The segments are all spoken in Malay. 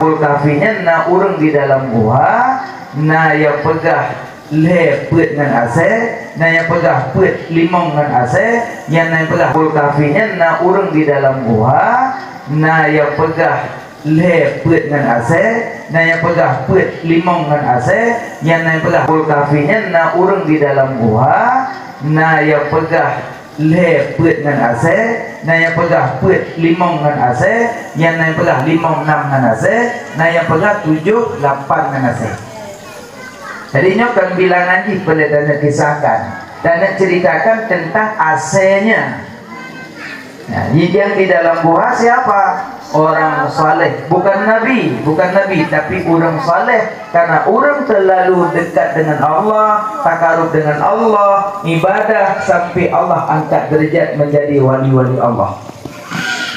kafinya na urang di dalam gua, na yang pegah lepet dengan ase, na yang pegah pet limong dengan ase, yang na yang pegah kafinya na urang di dalam gua, na yang pegah lepet dengan ase, na yang pegah pet limong dengan ase, yang na yang pegah kafinya na urang di dalam gua, na yang pegah lepet dengan ase, na yang pegah pet limong dengan ase, yang na yang pegah limong enam dengan ase, na yang pegah tujuh lapan dengan ase. Jadi kan bilangan di peletakan kisahkan dan nak ceritakan tentang asenya. Nah, yang di dalam buah siapa? Orang saleh, bukan nabi, tapi orang saleh, karena orang terlalu dekat dengan Allah, takarub dengan Allah, ibadah sampai Allah angkat derajat menjadi wali-wali Allah.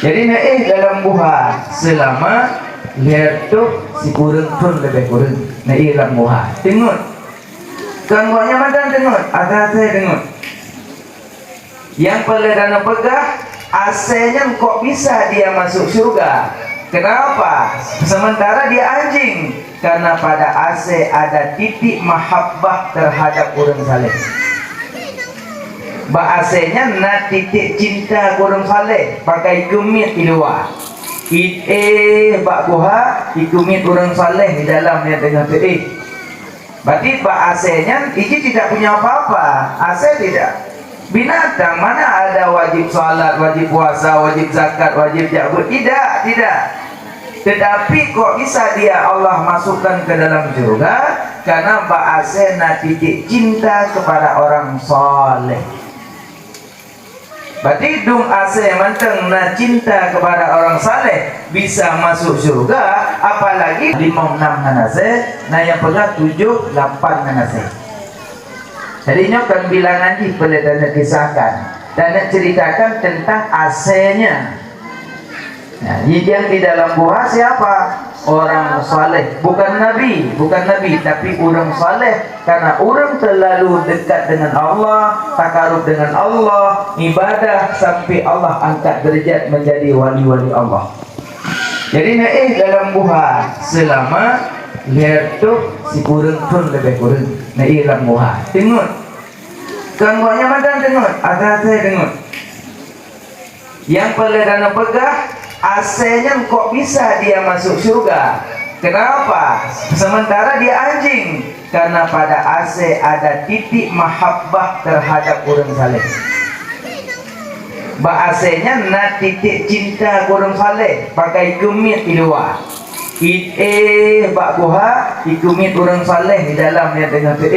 Jadi dalam buah selama lihat tu si kurang pun lebih kurang. Dalam buah tengok gangguannya macam tengok ada saya tengok yang peledana pegah asenya kok bisa dia masuk surga. Kenapa? Sementara dia anjing, karena pada AC ada titik mahabbah terhadap orang saleh. Bahasanya na titik cinta orang saleh pakai gemit di luar. Bak buha ikumit orang saleh di dalam yang tengah tu. Berarti bahasanya ini tidak punya apa-apa. AC tidak. Binatang mana ada wajib salat, wajib puasa, wajib zakat, wajib jabut? Tidak. Tetapi kok bisa dia Allah masukkan ke dalam surga? Karena bahasa titik cinta kepada orang soleh. Berarti dung ase manteng na cinta kepada orang saleh bisa masuk surga, apalagi 5-6 nganase, na yang pegah 7-8 nganase. Jadi kan bilangan di peletakan kisahkan dan nak ceritakan tentang asenya. Nah, yang di dalam buah siapa? Orang saleh, bukan nabi, tapi orang saleh, karena orang terlalu dekat dengan Allah, takarub dengan Allah, ibadah sampai Allah angkat derajat menjadi wali-wali Allah. Jadi dalam buah selama lihat tu si kurang pun lebih kurang. Dalam buah tengok gangguannya macam tengok ada saya tengok yang peledana pegah asenya kok bisa dia masuk surga. Kenapa? Sementara dia anjing, karena pada AC ada titik mahabbah terhadap orang saleh. Bahasanya na titik cinta orang saleh pakai gemit di luar. Bak buha ikumit orang saleh di dalam yang tengah tu.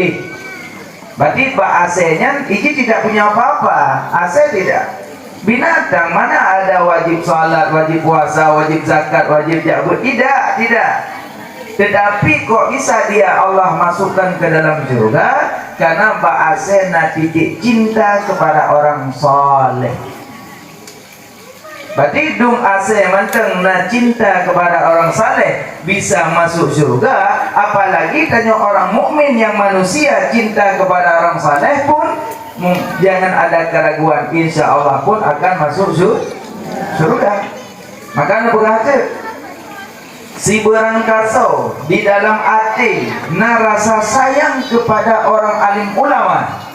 Berarti bahasanya ini tidak punya apa-apa. AC tidak. Binatang mana ada wajib salat, wajib puasa, wajib zakat, wajib jabut? Tidak. Tetapi kok bisa dia Allah masukkan ke dalam surga? Karena bahasa titik cinta kepada orang soleh. Berarti dung ase manteng na cinta kepada orang saleh bisa masuk surga, apalagi tanya orang mukmin yang manusia cinta kepada orang saleh pun jangan ada keraguan, insya Allah pun akan masuk surga. Makanya berkata si berangkaso di dalam hati na rasa sayang kepada orang alim ulama.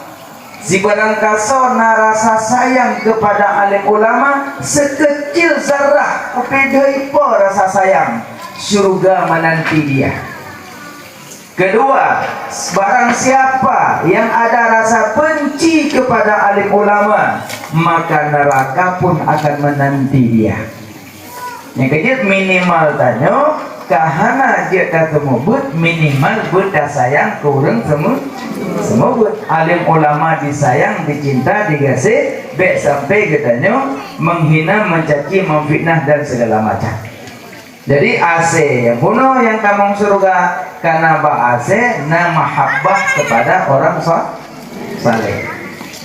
Si berangkaso na rasa sayang kepada alim ulama sekecil zarah, tapi rasa sayang, surga menanti dia. Kedua, barang siapa yang ada rasa benci kepada alim ulama, maka neraka pun akan menanti dia. Yang kejut minimal tanya kahana dia kata mubut minimal buta sayang kurang semua buat alim ulama disayang, dicinta, digasih, baik sampai katanya menghina, mencaci, memfitnah dan segala macam. Jadi AC yang bunuh yang kamu surga karena AC na mahabbah kepada orang saleh.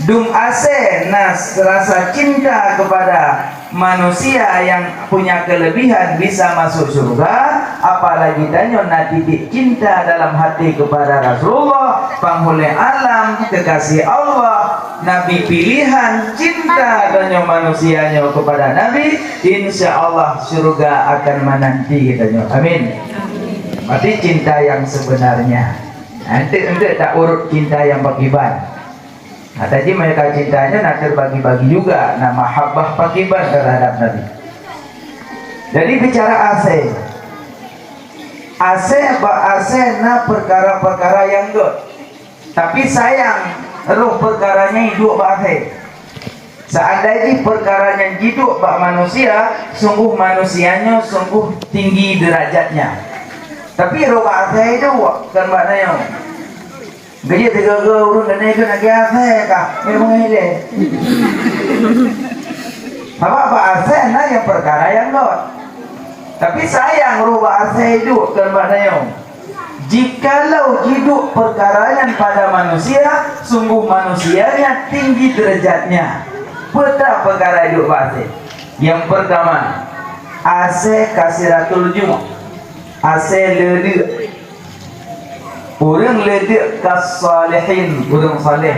Dung AC na rasa cinta kepada manusia yang punya kelebihan bisa masuk surga, apalagi tanya na titik cinta dalam hati kepada Rasulullah, penghulu alam, kekasih Allah, Nabi pilihan, cinta katanya manusianya kepada Nabi, insya Allah surga akan menanti katanya. Amin. Berarti cinta yang sebenarnya. Nanti tak urut cinta yang pakiban. Nah, tadi mereka cintanya nak terbagi-bagi juga, nah mahabbah pakiban terhadap Nabi. Jadi bicara AC na perkara-perkara yang good. Tapi sayang roh perkaranya hidup bak akhir. Seandainya perkaranya hidup bak manusia, sungguh manusianya sungguh tinggi derajatnya. Tapi roh bak akhir itu kan maknanya gaji tiga-tiga urun dan itu nak akhir kah? Memang ini. Apa bak akhir na yang perkara yang good. Tapi sayang roh bak akhir itu kan maknanya jikalau hidup perkaranya pada manusia, sungguh manusianya tinggi derajatnya. Peta perkara hidup bahasa. Yang pertama, ase kasiratul jum', ase ledek. Orang ledek kas salihin, orang saleh.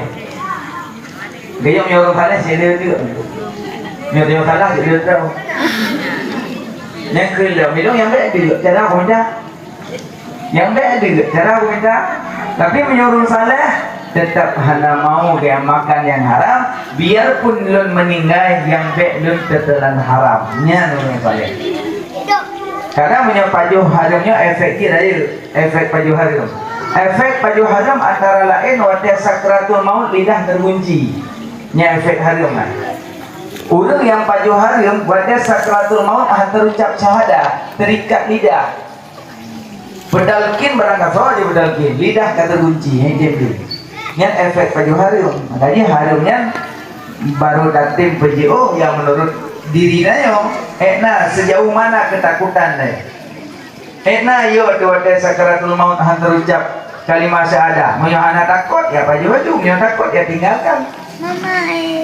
Gayung orang saleh si ledek. Orang salah si ledek. Yang kedua, minum yang baik dia cara apa? Yang baik juga cara kita, tapi menyuruh saleh tetap hana mau dia makan yang haram, biarpun lun meninggal yang baik lun tetelan haramnya nurun saleh. Karena punya pajuh haramnya efek kita aja, efek pajuh haram. Efek pajuh haram antara lain waktu sakratul maut lidah terkunci, nya efek haram kan. Orang yang pajuh haram waktu sakratul maut terucap syahadah, terikat lidah. Bedalkin berangkat soal di bedalkin lidah kata kunci yang dia beli. Yang efek pajuh harum. Makanya harumnya baru datim PJO yang menurut dirinya sejauh mana ketakutan deh. Yo tuwate sakaratul maut hantar ucap kalimat syahadah. Mau anak takut ya pajuh harum, yang takut ya tinggalkan.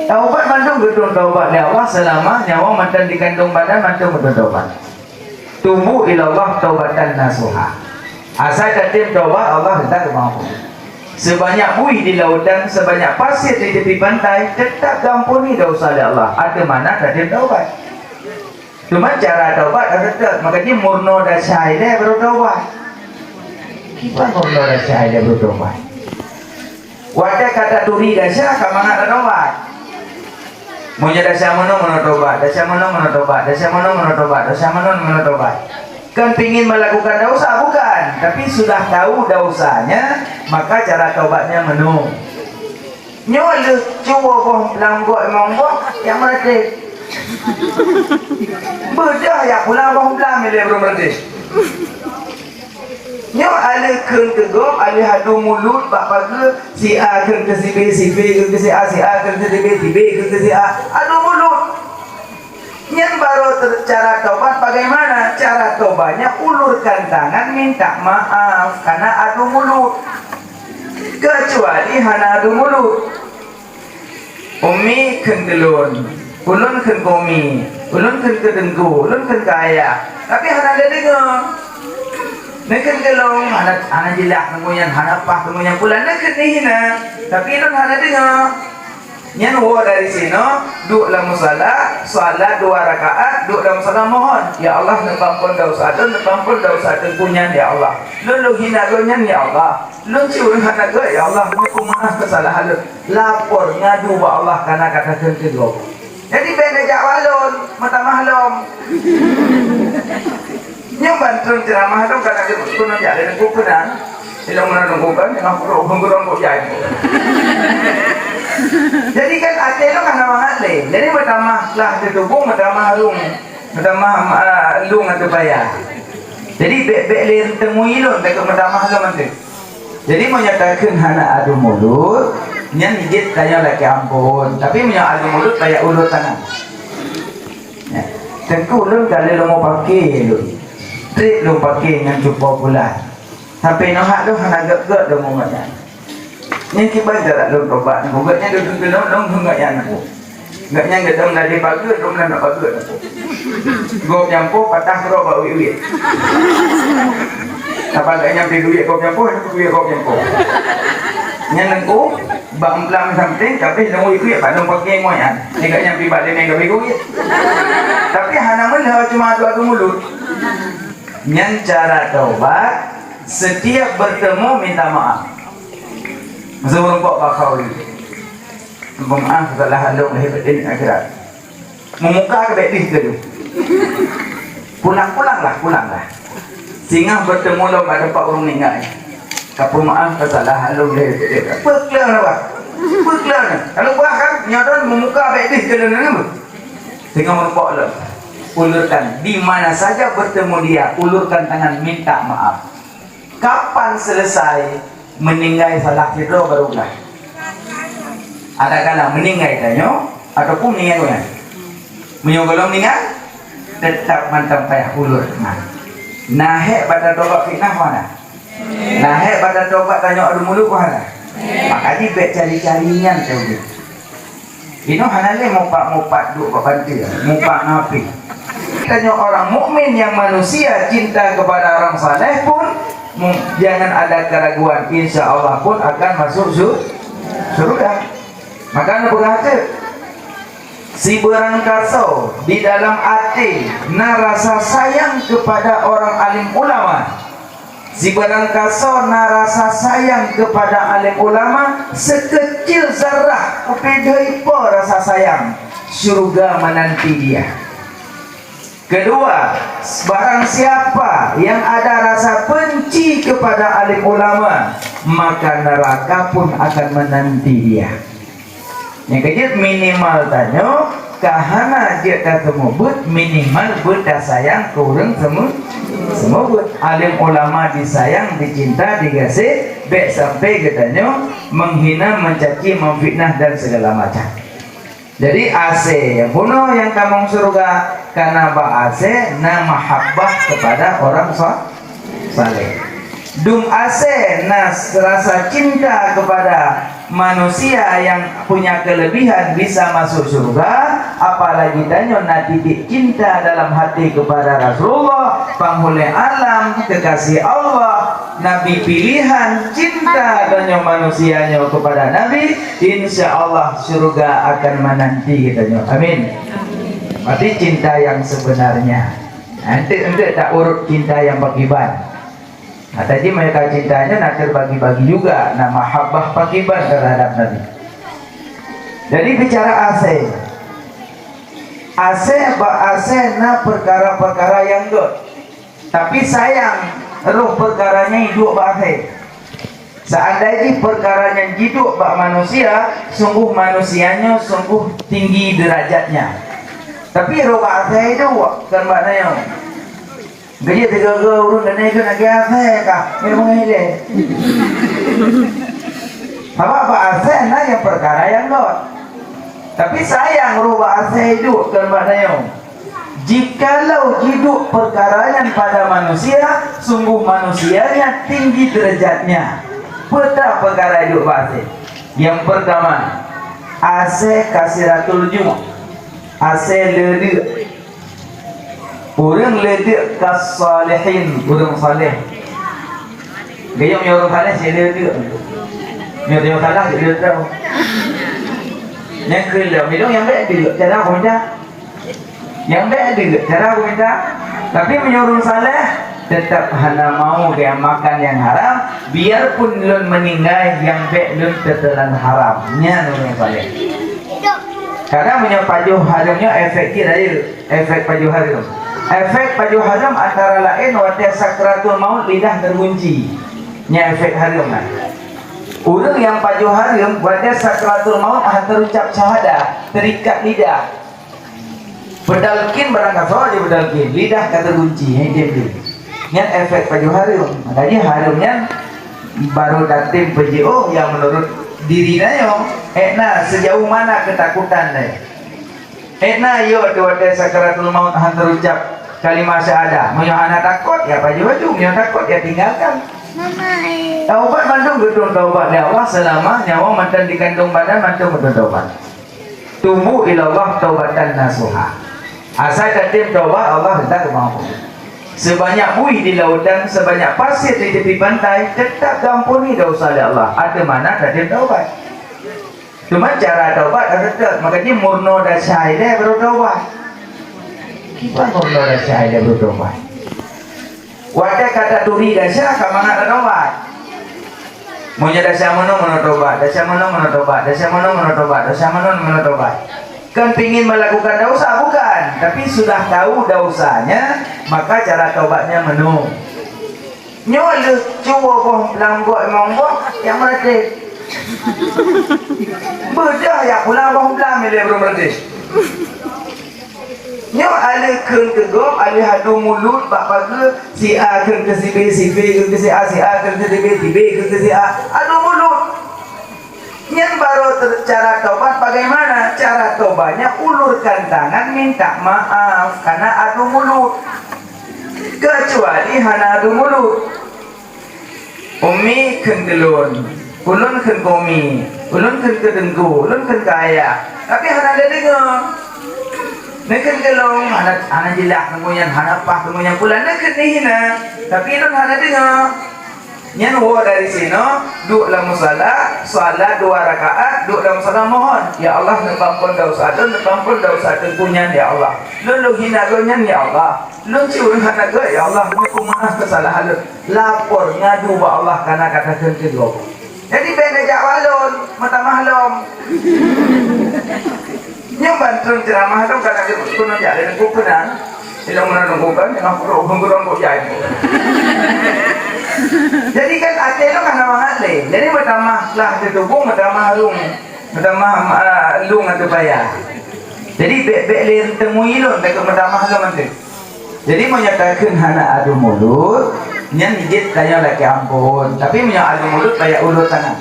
Taubat mandung gedung taubat ya Allah selama nyawa mantan di kandung badan mantan taubat. Tubu ilallah taubatan nasuha. Asal datim taubat Allah hendak mampu. Sebanyak buih di lautan, sebanyak pasir di tepi pantai, tetap gampuni dosa Allah. Ada mana datim taubat? Cuma cara taubat ada tetap. Makanya murno dan syahidah baru taubat. Kita murno dan syahidah baru taubat. Wadah kata turi dasar kamana ada taubat. Maunya dasar mana tobat, dasar mana tobat, dasar mana tobat, dasar mana tobat. Kan pingin melakukan dosa bukan, tapi sudah tahu dosanya, maka cara taubatnya menu. Nyol cuba boh langgok monggo yang merdek. Bedah ya pulang boh pulang milih belum merdek. Nyol ada keng tegok, ada hadu mulut, bak pagi si A keng ke si B, si B ke si A, si A keng ke si B, si B ke si A, adu mulut. Yang baru cara taubat bagaimana? Cara taubatnya ulurkan tangan minta maaf karena adu mulut. Kecuali hana adu mulut. Umi kendelun, ulun ken komi, ulun ken kedengku, ulun ken kaya. Tapi hana ada dengar. Nekan gelong, hana jilak nenguyan, hana pah nenguyan pula nekan nihina. Tapi ulun hana dengar. Yang dari sini, duduk dalam musalah, salat 2 rakaat, duduk dalam musalah mohon, ya Allah nepampun dosa tu, nepampun dosa tu kunyan ya Allah. Lu hina kunyan ya Allah. Lu cium hana ke ya Allah, aku maaf kesalahan lu. Lapor ngadu ba Allah karena kata kedua. Jadi benda jawalun, mata mahlum. Yang bantuan ceramah tu karena dia kuno jadi aku pernah. Ilang menunggukan yang aku hungguran kok jadi. Jadi kan ate lo kan namangat le. Jadi pertama lah ditubung, pertama harum, pertama lung atau payah. Jadi bek le temui lo, tak pertama harum nanti. Jadi menyatakan hana adu mulut, nyan hijit kayak laki ampun. Tapi punya adu mulut kayak ulut tangan. Tengku lo kali lo mau pakai lo, trik lo pakai dengan cukup pula. Sampai nohak lo hana gak lo mau macam. Yang kita jarak lo tobat, guganya duduk dong enggak yang aku, enggaknya enggak dong dari pagi, dong nak pagi aku. Gop nyampo patah kero bau iwit. Apa enggak nyampe duit gop nyampo, itu duit gop nyampo. Yang nengku, bang pelang something tapi nunggu ikut padang pakai moyan jika nyampi balik main gawe kuit tapi hana mula cuma adu-adu mulut yang cara taubat setiap bertemu minta maaf sebelum kok bakal maaf kalau halung hebat ini akhirat memuka ke bedih ke tu pulang-pulang sehingga bertemu lo pada pak urung meninggal kapur maaf kesalahan halung hebat peklar apa peklar kalau bahkan nyodon memuka bedih ke tu sehingga merupok lo ulurkan di mana saja bertemu dia ulurkan tangan minta maaf kapan selesai meninggal salah kita barulah ada kala meninggal tanya ataupun meninggal kan menyogolong meninggal tetap mantap payah ulur nahek pada tobat fitnah mana nahek pada tobat tanya adu mulut mana makanya baik cari-carian tahu ini hanale mopak duk bantu mopak ngapi tanya orang mukmin yang manusia cinta kepada orang saleh pun jangan ada keraguan insya Allah pun akan masuk surga maka berkata si berangkaso di dalam hati na rasa sayang kepada orang alim ulama si berangkaso na rasa sayang kepada alim ulama sekecil zarah apa rasa sayang surga menanti dia. Kedua, barang siapa yang ada rasa benci kepada alim ulama, maka neraka pun akan menanti dia. Yang ketiga, minimal tanya, kahana dia kata mubut, minimal buta sayang kurang semua but. Alim ulama disayang, dicinta, digasih, baik sampai katanya menghina, mencaci, memfitnah dan segala macam. Jadi AC yang bunuh yang kamu surga karena AC na mahabbah kepada orang saleh. Dum AC na rasa cinta kepada manusia yang punya kelebihan bisa masuk surga, apalagi tanya na titik cinta dalam hati kepada Rasulullah, penghulu alam, kekasih Allah, Nabi pilihan, cinta tanya manusianya kepada Nabi, insya Allah surga akan menanti kitanya. Amin. Berarti cinta yang sebenarnya. Nanti tak urut cinta yang pakiban. Nah, tadi mereka cintanya nak terbagi-bagi juga, nah mahabbah pakiban terhadap Nabi. Jadi bicara AC na perkara-perkara yang good. Tapi sayang roh perkaranya hidup bak AC. Seandainya perkaranya hidup bak manusia, sungguh manusianya sungguh tinggi derajatnya. Tapi roh bak AC itu kan maknanya gaji tiga-tiga urun dan itu nak AC kah? Memang ini. Apa AC na yang perkara yang good. Tapi sayang roh bak AC itu kan maknanya jikalau hidup perkaranya pada manusia, sungguh manusianya tinggi derajatnya. Peta perkara hidup AC. Yang pertama, AC kasiratul jum', AC ledek. Orang ledek kas salihin, orang saleh. Gayung orang saleh saya ledek. Orang salah saya ledek. Yang kedua, minum yang baik dia cara apa minta? Yang baik dia cara apa minta? Tapi menyuruh saleh tetap hana mau dia makan yang haram, biarpun lun meninggal yang baik lun tetelan haramnya orang saleh. Karena punya pajuh haramnya efek kita efek pajuh haram. Efek pajuh haram antara lain waktu sakratul maut lidah terkunci. Nya efek haram kan. Orang yang pajuh haram waktu sakratul maut terucap syahadah, terikat lidah. Bedalkin berangkat soal di bedalkin, lidah kata kunci, dia. Nya efek pajuh haram. Makanya harumnya baru datim PJO yang menurut diri nayo. Sejauh mana ketakutan nayo. Yo waktu sakratul maut terucap kalimat syahadah. Mau anak takut ya pajuh baju, mau takut ya tinggalkan. Taubat mandung gedung taubat ya Allah selama nyawa mantan di kandung badan mandung gedung taubat. Tubu ilallah taubatan nasuha. Asal katim taubat Allah hendak kemampuan. Sebanyak buih di lautan, sebanyak pasir di tepi pantai, tetap diampuni dosa oleh Allah. Ada mana katim taubat. Cuma cara taubat ada tak, makanya murno dah syai dah baru taubat. Kita murno dah syai dah baru taubat. Wadah kata turi dah syai, kamu nak taubat. Maunya dah syai mana taubat, dah syai mana taubat, dah syai mana taubat, dah syai mana taubat. Kan pingin melakukan dosa bukan, tapi sudah tahu dosanya, maka cara taubatnya menu. Nyol cuba boh langgok monggo yang merdek. Bedah ya pulang boh pulang milih belum merdek. Nyol ada keun kegop, ada hadu mulut bak pagi si A keun ke si B, si B keun ke si A, si A keun ke si B, si B keun ke si A. Adu mulut. Yang baru cara taubat bagaimana? Cara taubatnya ulurkan tangan minta maaf karena adu mulut. Kecuali hana adu mulut. Umi kendelun, ulun ken komi, ulun ken kedengku, ulun ken kaya. Tapi hana ada dengar. Neken gelong, hana jilak kemudian hana pah kemudian pulang neken hina. Tapi ulun hana dengar. Nyan wo dari sini, duduk dalam musalah, salat 2 rakaat, duduk dalam musalah mohon, ya Allah nepampun dosa tu, nepampun dosa tu punyan ya Allah. Lu hina gonyan ya Allah. Lu cium hana go ya Allah, aku maaf kesalahan lu. Lapor ngadu ba Allah karena katakan kedua. Jadi benda jak walon, mata mahlum. Yang bantuan ceramah tu karena dia kuno jak dan ku pernah. Ilang menunggukan yang aku urung kok jadi. Jadi kan ate lo kan awang le. Jadi pertama lah ditubung pertama lung. Pertama lung atau payah. Jadi bek lir temui lo dekat pertama lo nanti. Jadi menyatakan hana adu mulut, nyan hijit kaya laki ampun. Tapi punya adu mulut kayak ulut tangan.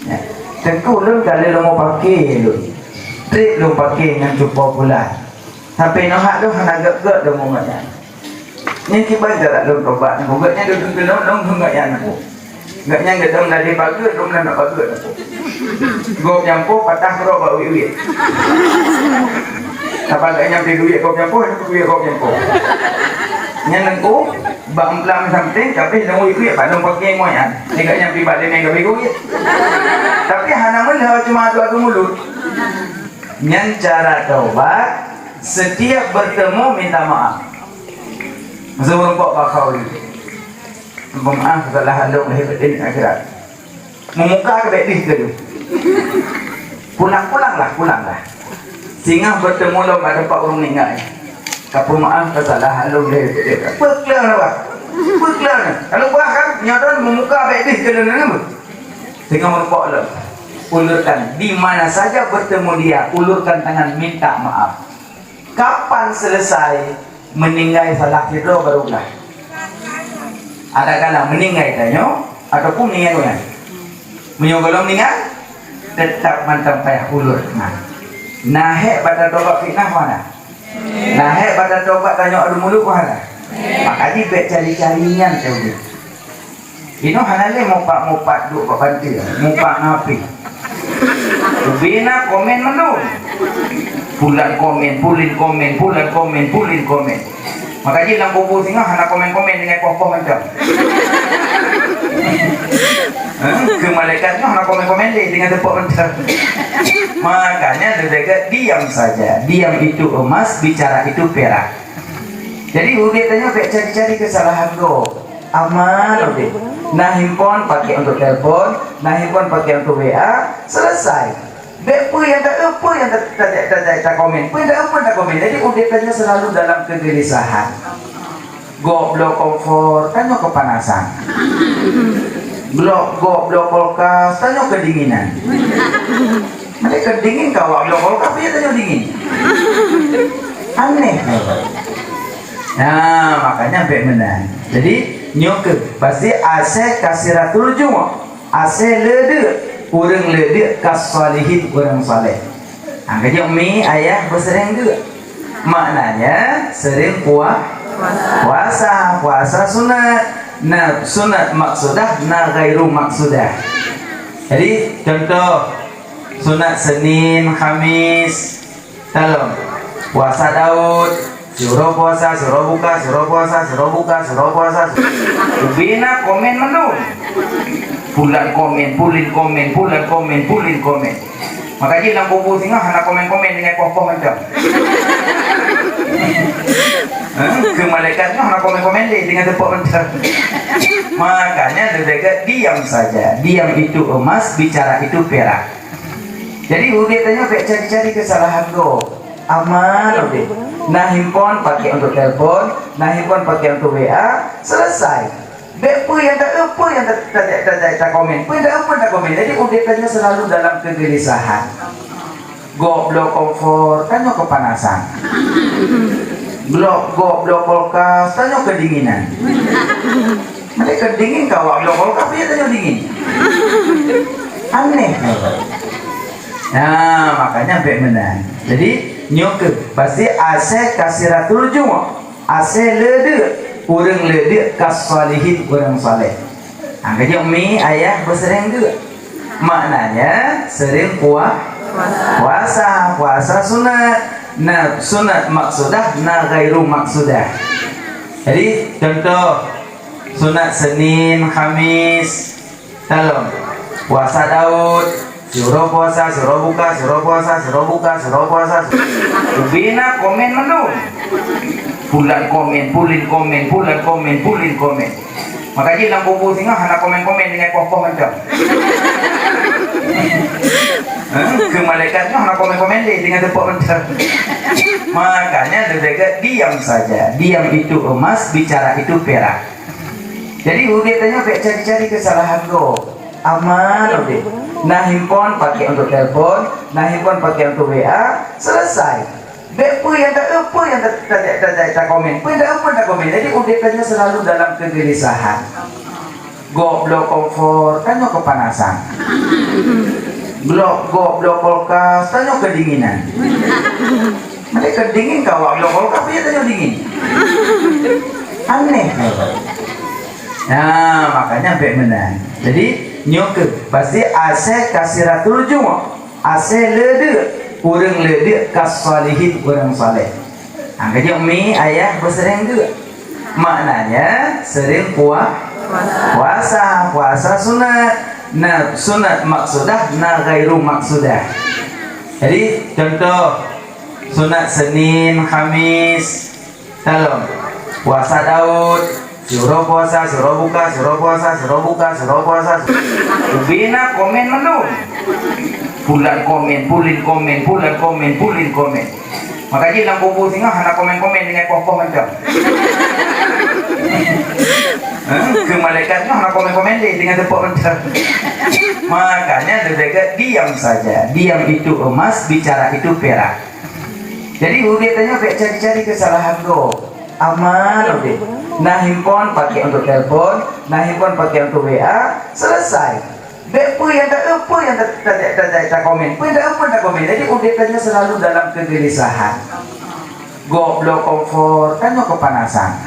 Ya. Tengku lo kali lo mau pakai lo. Trik lo pakai dengan cukup pula. Sampai nohak lo hana gak lo mau macam. Ni kibar jarak dong tobat. Gugaknya duduk dong enggak yang aku. Enggaknya enggak dong dari pagi dong nak pagi aku. Gop nyampo patah kero bau wiwit. Apa enggak nyampe duit gop nyampo duit gop nyampo. Nyanengku bang pelam something tapi nang wiwit pak dong pakai moyan. Enggak nyampe balik nang duit. Tapi hana mula cuma adu mulut. Nyan cara taubat setiap bertemu minta maaf. Sebelum kau bakal maaf kesalahan lo lahir ini akhirat. Memuka ke bedih ke tu. Pulang-lah. Sehingga bertemu lo pada pak urung ningai. Kapu maaf kesalahan lo lahir ini. Peklar apa? Peklar. Kalau buah kan nyoton memuka bedih ke tu nama. Sehingga merupok lo. Ulurkan di mana saja bertemu dia, ulurkan tangan minta maaf. Kapan selesai meninggal salah kita barulah. Ada kala meninggal tanya ataupun meninggal kan. Menyogolong meninggal tetap mantap payah ulur. Nah, pada tobat fitnah mana? Nah, pada tobat tanya adu mulut mana? Makanya baik cari-carian tu. Ini hanale mopak duk bantu, mopak ngapi. Bina komen menu. Bulan komen. Makanya dalam buku singa hana komen dengan pokok macam. Ke malaikatnya hana komen dengan tepuk macam. Makanya mereka diam saja. Diam itu emas, bicara itu perak. Jadi udah tanya cari-cari kesalahan go. Aman udah. Nah handphone pakai untuk telepon, nah handphone pakai untuk WA, selesai. Apa yang tak komen, tak komen. Jadi udetannya selalu dalam kegelisahan. Goblok kompor, tanya kepanasan. Goblok kulkas, tanya kedinginan. Mereka dingin kau, goblok kulkas dia tanya dingin. Aneh. Nah makanya baik menang. Jadi nyok pasti AC kasiratul jumuh, AC lede. Orang ledek kas salihin orang saleh. Angkanya umi ayah bersering juga. Maknanya sering puasa sunat. Nah sunat maksudah, nah gairu maksudah. Jadi contoh sunat Senin, Kamis, tolong puasa Daud, suruh puasa, suruh buka, suruh puasa, suruh buka, suruh puasa. Ubina komen menu. Bulan komen, pulin komen, bulan komen, pulin komen. Makanya dalam buku singa hana komen-komen dengan kokoh macam. Ke malaikatnya hana komen-komen dengan tepuk macam. Makanya dia diam saja. Diam itu emas, bicara itu perak. Jadi dia tanya cari-cari kesalahan go. Aman udah. Nah himpon pakai untuk telepon, nah himpon pakai untuk WA, selesai. Bepu yang tak komen, pun tak komen. Jadi uditannya selalu dalam kegelisahan. Goblok komfort, tanya kepanasan. Goblok kulkas, tanya kedinginan. Mereka dingin kau, goblok kulkas dia tanya dingin. Aneh. Nah makanya sampai menang. Jadi nyuke pasti AC kasiratul jum'ah, AC lede. Orang ledek kas salihin orang saleh. Angkanya umi ayah bersering juga. Maknanya sering puasa sunat. Nah sunat maksudah, nah gairu maksudah. Jadi contoh sunat Senin, Kamis, tolong puasa Daud, suruh puasa, suruh buka, suruh puasa, suruh buka, suruh puasa. Ubina komen menu. Bulan komen, pulin komen, bulan komen, pulin komen. Makanya dalam buku singa hana komen-komen dengan kokoh macam. Ke malaikatnya hana komen-komen dengan tepuk macam. Makanya dia diam saja. Diam itu emas, bicara itu perak. Jadi dia tanya cari-cari kesalahan go. Aman udah. Nah himpon pakai untuk telepon, nah himpon pakai untuk WA, selesai. Bepu yang tak komen, pun tak komen. Jadi uditannya selalu dalam kegelisahan. Goblok komfort, tanya kepanasan. Goblok kulkas, tanya kedinginan. Mereka dingin kau, goblok kulkas dia tanya dingin. Aneh. Nah makanya sampai menang. Jadi nyuke pasti AC kasiratul jum'ah, AC lede. Orang ledek kas salihin orang saleh. Angkanya umi ayah bersering juga. Maknanya sering puasa sunat. Nah sunat maksudah, nah gairu maksudah. Jadi contoh sunat Senin, Kamis, tolong puasa Daud, suruh puasa, suruh buka, suruh puasa, suruh buka, suruh puasa. Ubina komen menu. Bulan komen, pulin komen, bulan komen, pulin komen. Makanya dalam buku singa hana komen-komen dengan kokoh macam. Ke malaikatnya hana komen-komen dengan tepuk macam. Makanya dia diam saja. Diam itu emas, bicara itu perak. Jadi dia tanya cari-cari kesalahan go. Aman udah. Nah himpon pakai untuk telepon, nah himpon pakai untuk WA, selesai. Bepu yang tak komen, pun tak komen. Jadi uditannya selalu dalam kegelisahan. Goblok komfort, tanya kepanasan.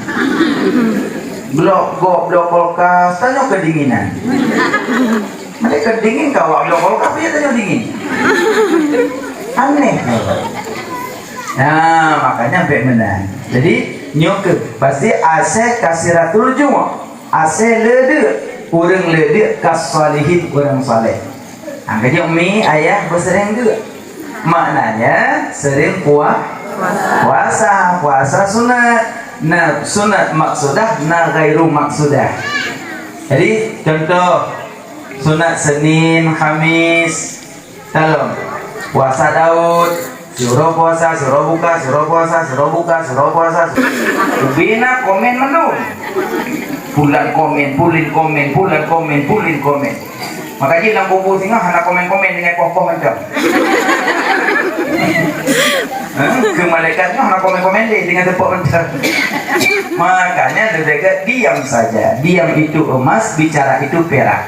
Goblok kulkas, tanya kedinginan. Mereka dingin kau, goblok kulkas dia tanya dingin. Aneh. Nah makanya sampai menang. Jadi nyuke pasti AC kasiratul jum'ah, AC lede. Orang ledek kas salihin orang saleh. Angkanya umi ayah bersering juga. Maknanya sering puasa sunat. Nah sunat maksudah, nah gairu maksudah. Jadi contoh sunat Senin, Kamis, tolong puasa Daud, suruh puasa, suruh buka, suruh puasa, suruh buka, suruh puasa. Ubina komen menu. Bulan komen, pulin komen, bulan komen, pulin komen. Makanya dalam buku singa hana komen-komen dengan kokoh macam. Ke malaikatnya hana komen-komen dengan tepuk macam. Makanya dia diam saja. Diam itu emas, bicara itu perak.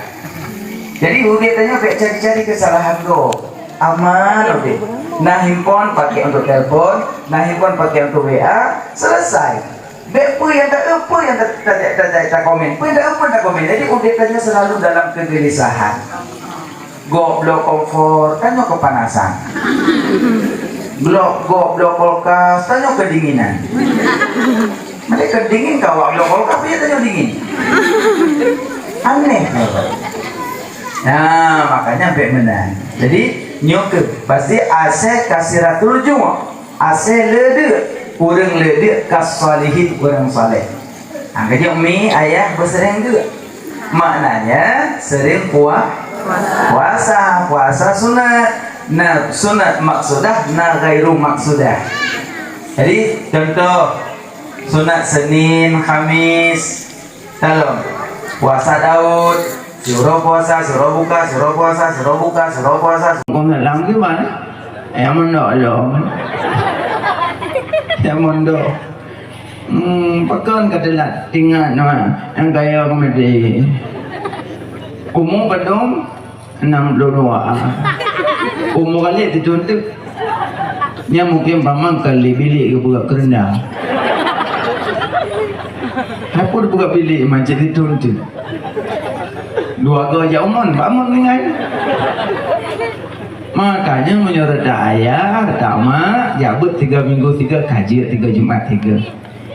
Jadi dia tanya cari-cari kesalahan go. Aman udah. Nah himpon pakai untuk telepon, nah himpon pakai untuk WA, selesai. Bepu yang tak komen, pun tak komen. Jadi uditannya selalu dalam kegelisahan. Goblok komfort, tanya kepanasan. blok kulkas tanya kedinginan. Mereka dingin kau blok kulkas dia tanya dingin. Aneh. Nah, makanya baik menang. Jadi nyok pasti ase kasiratul juma. Ase lede kurang lede kasalihin kurang saleh. Angkanya umi ayah bersering juga. Maknanya sering puasa sunat. Nah sunat maksudah, nah gairu maksudah. Jadi contoh sunat Senin, Kamis, tolong puasa Daud, suruh puasa, suruh buka, suruh puasa, suruh buka, suruh puasa. Kau ngelang gimana? Yang mendolong, yang mendol. Pakai katalah tinggal nama yang kaya komedi. Umur Bandung 62. Umur kali itu contoh. Nya mungkin paman kali bilik ke buka kerenda. Apa dia buka bilik macam itu contoh. Dua gajah umon, paman ingat. Makanya menurut ayah pertama jabut 3 minggu 3 kaji 3 Jumat 3.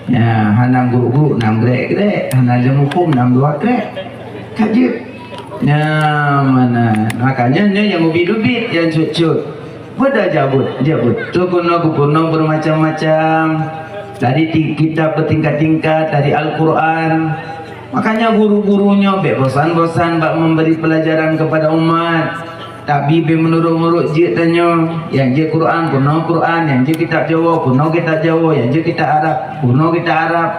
Ya, hanang guru 6 grek, hanang jam hukum 62 grek. Kaji. Ya, mana? Makanya yang ubit-ubit yang cucut. Pada jabut. Tu kuno bermacam-macam. Dari kitab bertingkat-tingkat dari Al-Quran. Makanya guru-gurunya bosan-bosan bak memberi pelajaran kepada umat. Tapi menurut je tanya, yang je Quran, Quran, yang je kitab Jawa, kitab Jawa, yang je kitab Arab, kitab Arab,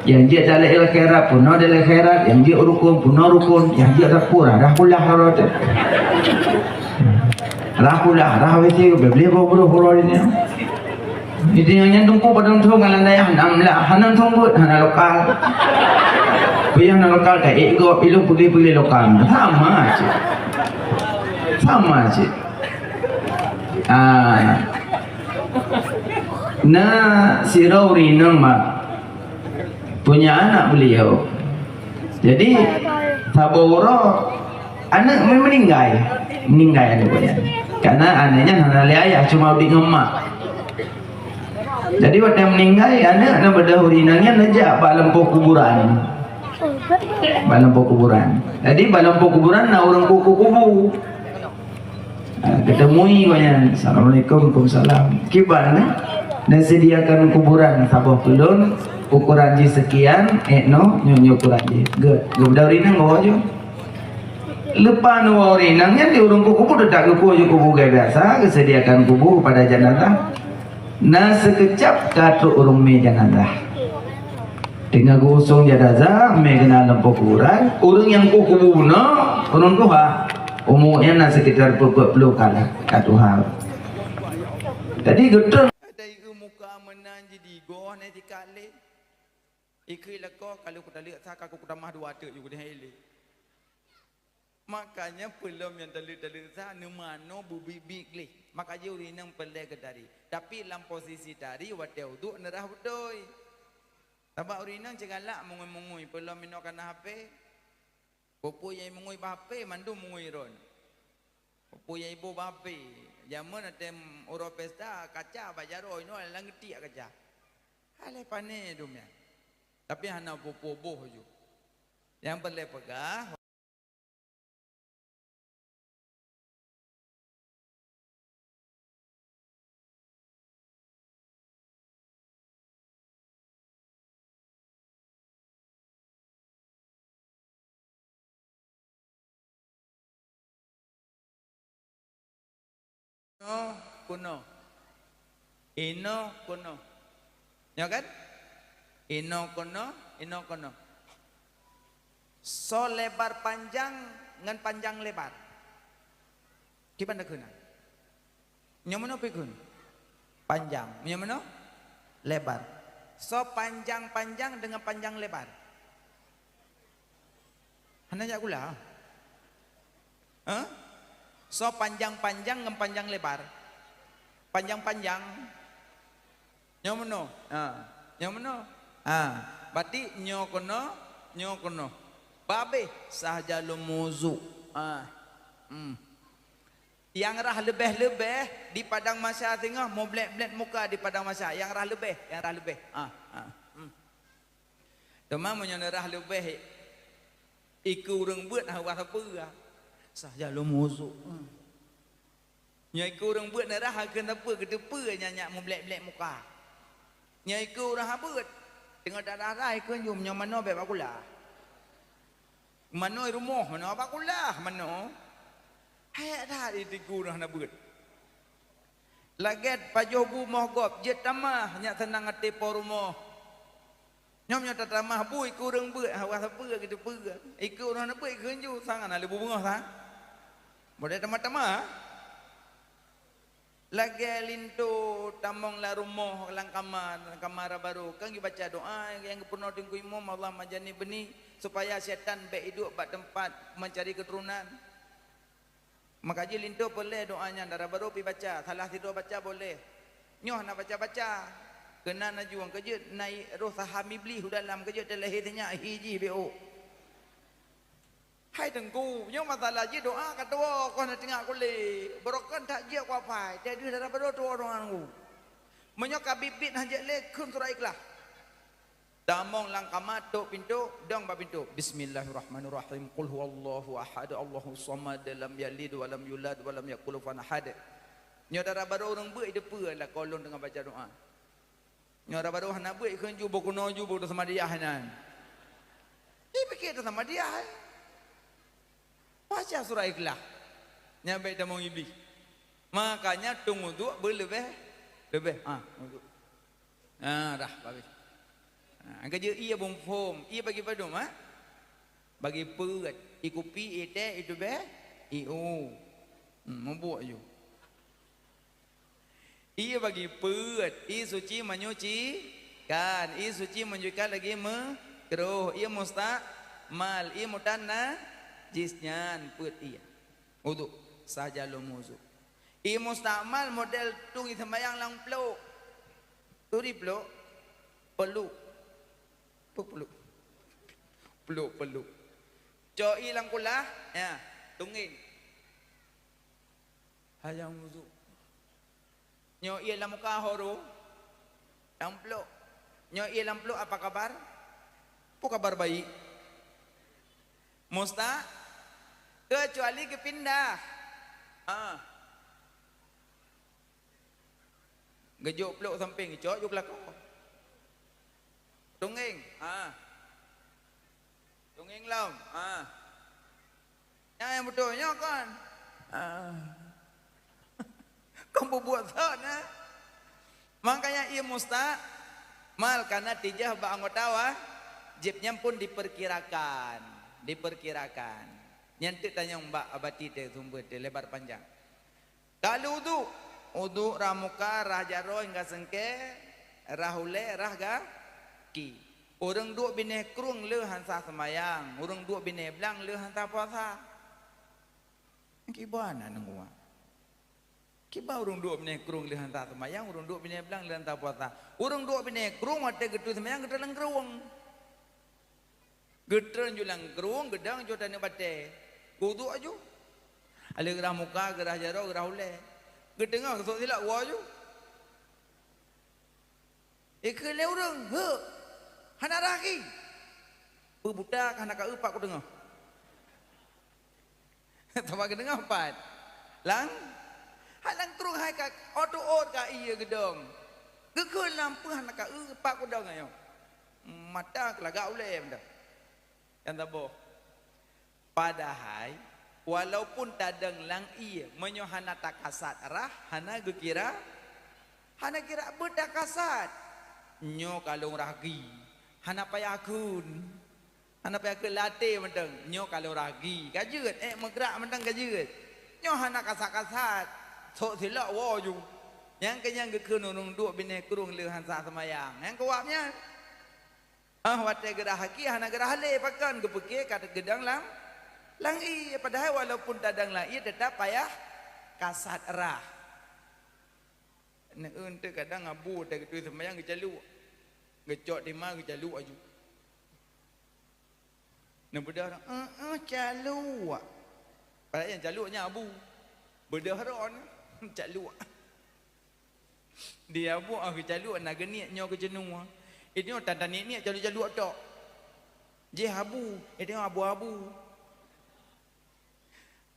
yang je dalil akhirat, dalil akhirat, yang je rukun, rukun, yang je rakulah harot. Rakulah wisi beli boro ini. Itu yang tunggu pada tunggu ngalan daya hanan tunggu hanan lokal. Yang lokal kayak ego pilih lokal sama aja. Sama aja. Nah, si Rauri nama punya anak beliau. Jadi Taboro anak meninggal anak punya. Karena anaknya nanti ayah cuma di ngemak. Jadi waktu meninggal anak nak berdahurinannya nejak balampo kuburan. Jadi balampo kuburan nak orang kubu. Ketemui banyak. Assalamualaikum, Waalaikumsalam. Kiban dan sediakan kuburan sabah pelun ukuran ji sekian nyonya ukuran ji good dari nang bawa je lepas nawari nangnya di urung kubu detak kubu biasa kesediakan kubu pada jenazah. Nah sekejap katu urung me jenazah tinggal gusung jenazah me kena lempo kuburan urung yang kubu urung tuha umurnya nak sekitar 40 kali katu hal. Tadi getun dari muka menan jadi goh nanti kali. Ikri leko kalau kita lihat saka aku tamah 2 atuk juga di hele. Makanya belum yang telu-telu sa nemano bubi-big leh. Makanya urinang pelai ke dari. Tapi dalam posisi tadi wateu tu nerah betul. Tabak urinang cegalak mungui-mungui belum minokan HP. Popo yang mengui bape mandu mengui ron. Popo yang ibu bape. Zaman atem oro pesta kaca bajaro ino lang geti kaca. Hale pane dumnya. Tapi hana popo boh ju. Yang perlu pegah kuno. Ino kuno. Ya kan? Ino kuno. So lebar panjang ngan panjang lebar. Gimana guna? Nyamono pikun? Panjang. Nyamono? Lebar. So panjang dengan panjang lebar. Hana jak gula? So panjang dengan panjang lebar. Panjang. Nyamono? Nyamono? Berarti nyokono. Babe sahaja lumuzu. Yang rah lebih-lebih di padang mahsyar tengah mau blek-blek muka di padang mahsyar. Yang rah lebih, yang rah lebih. Teman menyenderah lebih iku urang buat hawa apa sah jalu musuh. Nya iku urang buat nerah hakeun apa kedepa nyanyak mau blek-blek muka. Nya iku urang buat tengok darah iku nyum nya mano be bakula. Mano rumah mano bakula mano. Hai dah di gurah nak buat. Laget pajobu mohgop jet tamah nya tenang ati po rumah. Nyom nya tatamah bui kurang buat hawa apa gitu pe. Iku urang nak buat kenju sangan ale bunga sang. Boleh tamah-tamah. Lagi lintu tamong la rumah lang kamar baru kang baca doa yang pernah tinggu imam Allah majani benih supaya setan be hidup bak tempat mencari keturunan. Maka je lintu boleh doanya darah baru pi baca salah tidur baca boleh nyoh nak baca-baca kena na juang kerja naik roh saham iblis dalam kerja terlahirnya hiji bo hai tengku nyoh masalah je doa katua kau nak tengah kule berokan tak je kau apa jadi darah baru tu orang aku menyoka bibit hajat le kun surah ikhlas damong lang kamat tok pintu dong ba pintu bismillahirrahmanirrahim qul huwallahu ahad allahus samad lam yalid wa lam yulad wa lam yakul lahu kufuwan ahad nyodara baru orang beuk depa lah kolon dengan baca doa nyodara baru hana beuk keun ju bokuno ju bodo sama dia hanan fikir tu sama dia baca surah ikhlas nyampe damong iblis makanya tunggu tu berlebih untuk dah habis. Kerja ia bom form, ia bagi padum bagi perat, ikupi ete itu be, iu, membuat ju. Ia bagi perat, ia suci menyuci kan, ia suci menunjukkan lagi makruh, ia musta'mal, ia mutanna jisnyan perat ia. Untuk saja lo musuh. Ia musta'mal model tung sembayang lang peluk, turi peluk, peluk. Peluk cok ilang kulah ya tunging hayang musuh nyo ilang muka horo yang peluk nyo ilang peluk apa kabar apa kabar baik musta kecuali kepindah gejuk peluk samping cok juk lakon tunging tunging lam yang betulnya kan kamu buat sana makanya ia mal karena tijah ba anggota jibnya pun diperkirakan nyantik tanya mbak abati te sumber te lebar panjang kalau udu ramuka rajaro hingga sengke rahule rahga orang duk bine krung le hansa semayang orang duk bine blang le hansa puasa kibana nangua kiba orang duk bine krung le hansa semayang orang duk bine blang le hansa puasa orang duk bine krung ate getu semayang getu lang krung getren julang krung gedang jo tane bate kudu aju ale gerah muka gerah jaro gerah ule gedengah sok silak wa aju ikele orang hana lagi budak hana ka upak ku dengar tambah dengar empat lang halang terus hai ka auto ka iya gedong gegel lampu hana ka upak ku dong ayo mata kelaga ulem dah yang tabo padahal walaupun tadang lang iya menyo hana takasat rah hana gekira hana kira budak kasat nyo kalung ragi hana payakun latih mentang nyo kalau ragi kajeut megrak mentang kajeut nyo hana kasat-kasat sok silak wo ju yang kenyang gekeun nung duk bine kurung le hansa semayang yang kuapnya wate gerah haki hana gerah le pakan gepeke kata gedang lang i padahal walaupun tadang lang i tetap payah kasat rah nek ente kadang ngabu tak tu semayang gecalu ngecok di mana jalu aju nak budak orang calu padahal yang calunya abu Berdaharon cak luak. Dia buat aku cak luak nak geniat nyo ke jenuh. Ini tanda ni cak luak tok. Je habu, ini abu-abu.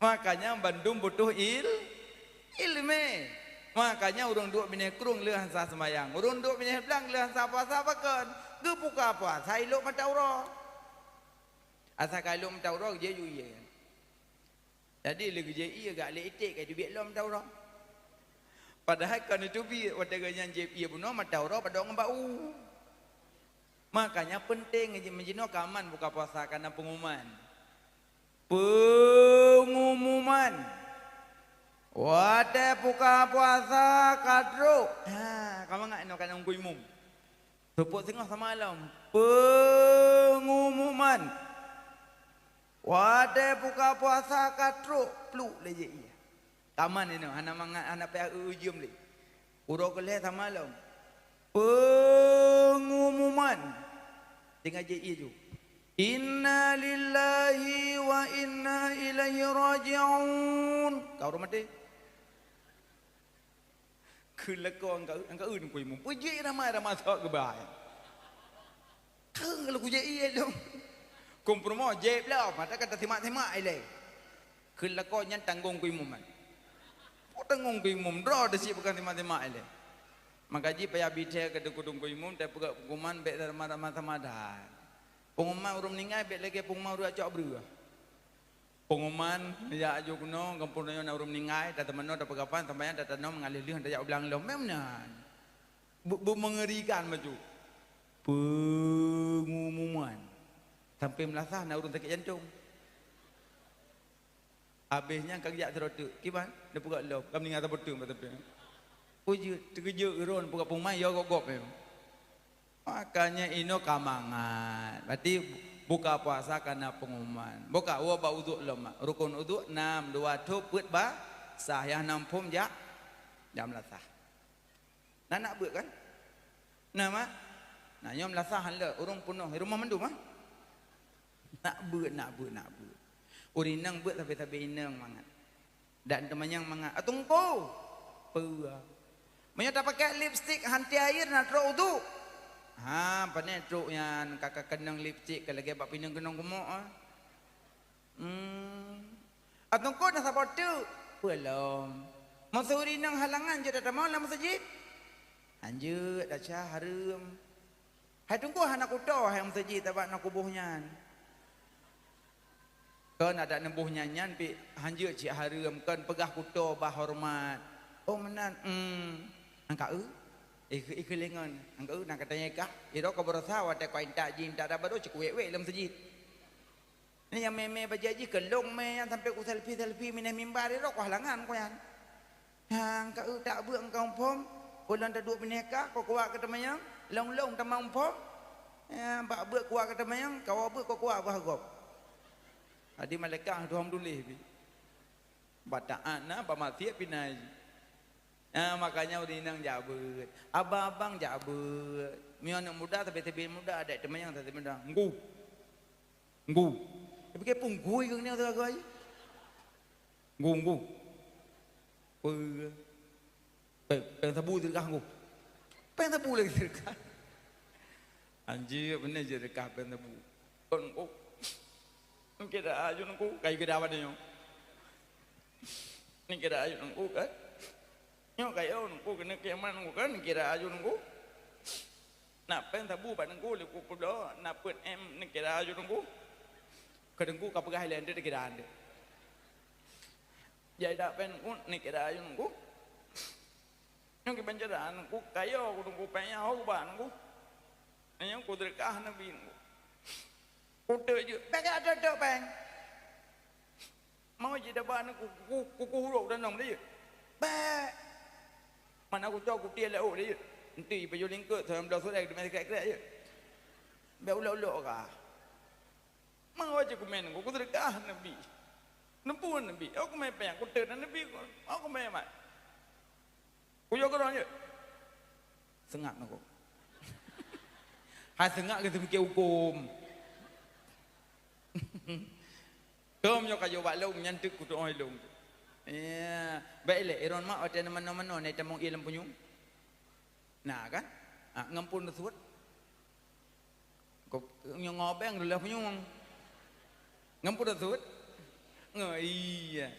Makanya Bandung butuh ilmu. Makanya urang duk bini kerung leuh hansa semayang. Urang duk bini belang leuh hansa puasa pakan. Ge buka puasa ilok mataura. Asa kalau mataura je ju ye. Jadi lagi je ia gak le itik kai duit lom mataura. Padahal kan itu bi wadagannya je ia buno mataura pada orang bau. Makanya penting menjino kaman buka puasa karena pengumuman. Pengumuman. Wate buka puasa kadro. Ha, kamu ngak no kan ungkui mum. Tepuk tengah semalam. Pengumuman. Wate buka puasa kadro. Pluk leje iya. Taman ini anak mangat anak pihak ujum le. Urok le semalam. Pengumuman. Tengah je iya tu. Inna lillahi wa inna ilaihi raji'un. Kau rumah deh. Kelakau angka un kui mum. Puji ramai sok kebaik. Keng kalau kuji iya dong. Kompromo jeb lah. Mata kata timak-timak ile. Kelakau nyan tanggung kui mum. Tanggung kui mum. Draw desi bukan timak-timak ile. Makaji payah bicara ke kudung kui mum. Tapi pegak pengumuman baik dari mata-mata. Pengumuman urang meninggal baik lagi pengumuman urang acak beru. Pengumuman ya ajo kuno kampungnya na urang meninggal dan teman dah pegapan tambahan dah tanam mengalir lihat dah ulang lom memang mengerikan maju. Pengumuman sampai melasah na urang sakit jantung. Habisnya kerja terotuk. Kiban dah pegak lom kam meninggal tak betul tapi. Uji terkejut urang pegak pengumuman ya gok-gok memang. Makanya ino kamangan. Berarti buka puasa karena pengumuman. Buka wa uduk lemak. Rukun uduk 6 2 tu put ba sah yang 6 pum jak jam lasah. Nak beut kan? Nama? Nah nyom lasah hanle urang penuh rumah mendum ah. Nak beut. Urinang beut tapi inang mangat. Dan teman yang mangat. Atungko. Pua. Menyo tak pakai lipstick hanti air nak tro uduk. Ha, panen truk yang kakak kenang lipstick kalau lagi bab pinang kenang gemuk ah. Atau kau dah sabar tu? Belum. Masa urinang halangan je dah mau lah masjid. Anjut dah cah harum. Hai tunggu anak kudo hai masjid tabak nak kubuhnya. Kan ada nembuhnya nyan pi hanjut cik harum kan pegah kudo bah hormat. Oh menan. Angka Ikelingan, angkau nak katanya kah? Iro kau berasa wadah kau intak jin tak ada baru cek wek dalam masjid. Ni yang meme bajaji kelong me yang sampai ku selfie minah mimbar iro kau halangan kau yang. Angkau tak buat engkau pom, pulang tak dua bineka kau kuat kata mayang, long tak mau pom. Bak buat kuat kata mayang, kau buat kau kuat bahagop. Adi malaikat Tuhan dulih bi. Bataan na pamatiap pinai. Makanya urinang jabut. Abang jabut. Mi anak muda tapi muda ada teman yang tapi muda. Nggu. Tapi ke punggui ke ni tu aku aja. Nggu. Peng sabu dekat nggu. Peng sabu lagi dekat. Anjir benar je dekat peng sabu. Nggu. Kira ajun nggu. Kayu kira apa dia? Ni kira ajun nggu kan? Nyok kayo nungku kena kiaman nungku kan kira aju nungku. Nak pen tabu pak nungku leku kudo nak put em ni kira aju nungku. Kedengku kau pegah Highlander kira anda. Jadi tak pen nungku ni kira aju nungku. Nyok ke penjara nungku kayo nungku penya hau pak nungku. Nyok ku derkah nabi nungku. Kuda je. Peng ada peng. Mau je dapat nungku kuku huruf dan nong dia. Peng. Mana aku tahu aku dia lah dia. Nanti baju lingkut saya belah sore dia kerek-kerek je. Biar ulok-ulok kah. Mau aja aku main aku terkah Nabi. Nempuan Nabi. Aku main payang aku terdan Nabi. Aku main mat. Aku jaga orang je. Sengak aku. Hai sengak ke mikir hukum. Kau punya kayu bak long nyantuk ku tu oi long. Ya, baiklah iron mak ada mana-mana ni temong ilmu punyung. Nah kan? Ngampun tersebut. Kau yang ngobeng dulu punyung. Ngampun tersebut. Iya.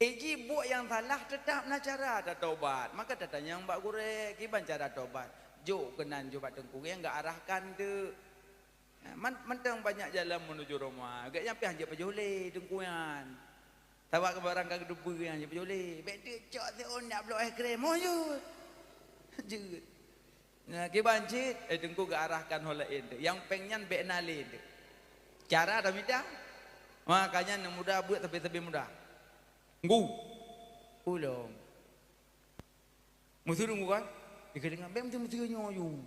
Eji buat yang salah tetap nak cara ada taubat. Maka datanya yang mbak gurek kiban cara taubat. Jo kenan jo batengku yang enggak arahkan tu. Mentang banyak jalan menuju rumah. Agak nyampe hanya pejole tengkuan. Tawak ke barang kagak debu yang hanya pejole. Beda cok tu nak blok krem mojud. Jut. Nah, kiban cit tengku ke arahkan holain tu. Yang pengen be nalin tu. Cara dah minta. Makanya yang muda buat tapi muda. Ngu. Ulom. Musuh ngu kan? Dia dengar bem tu musuh nyoyu.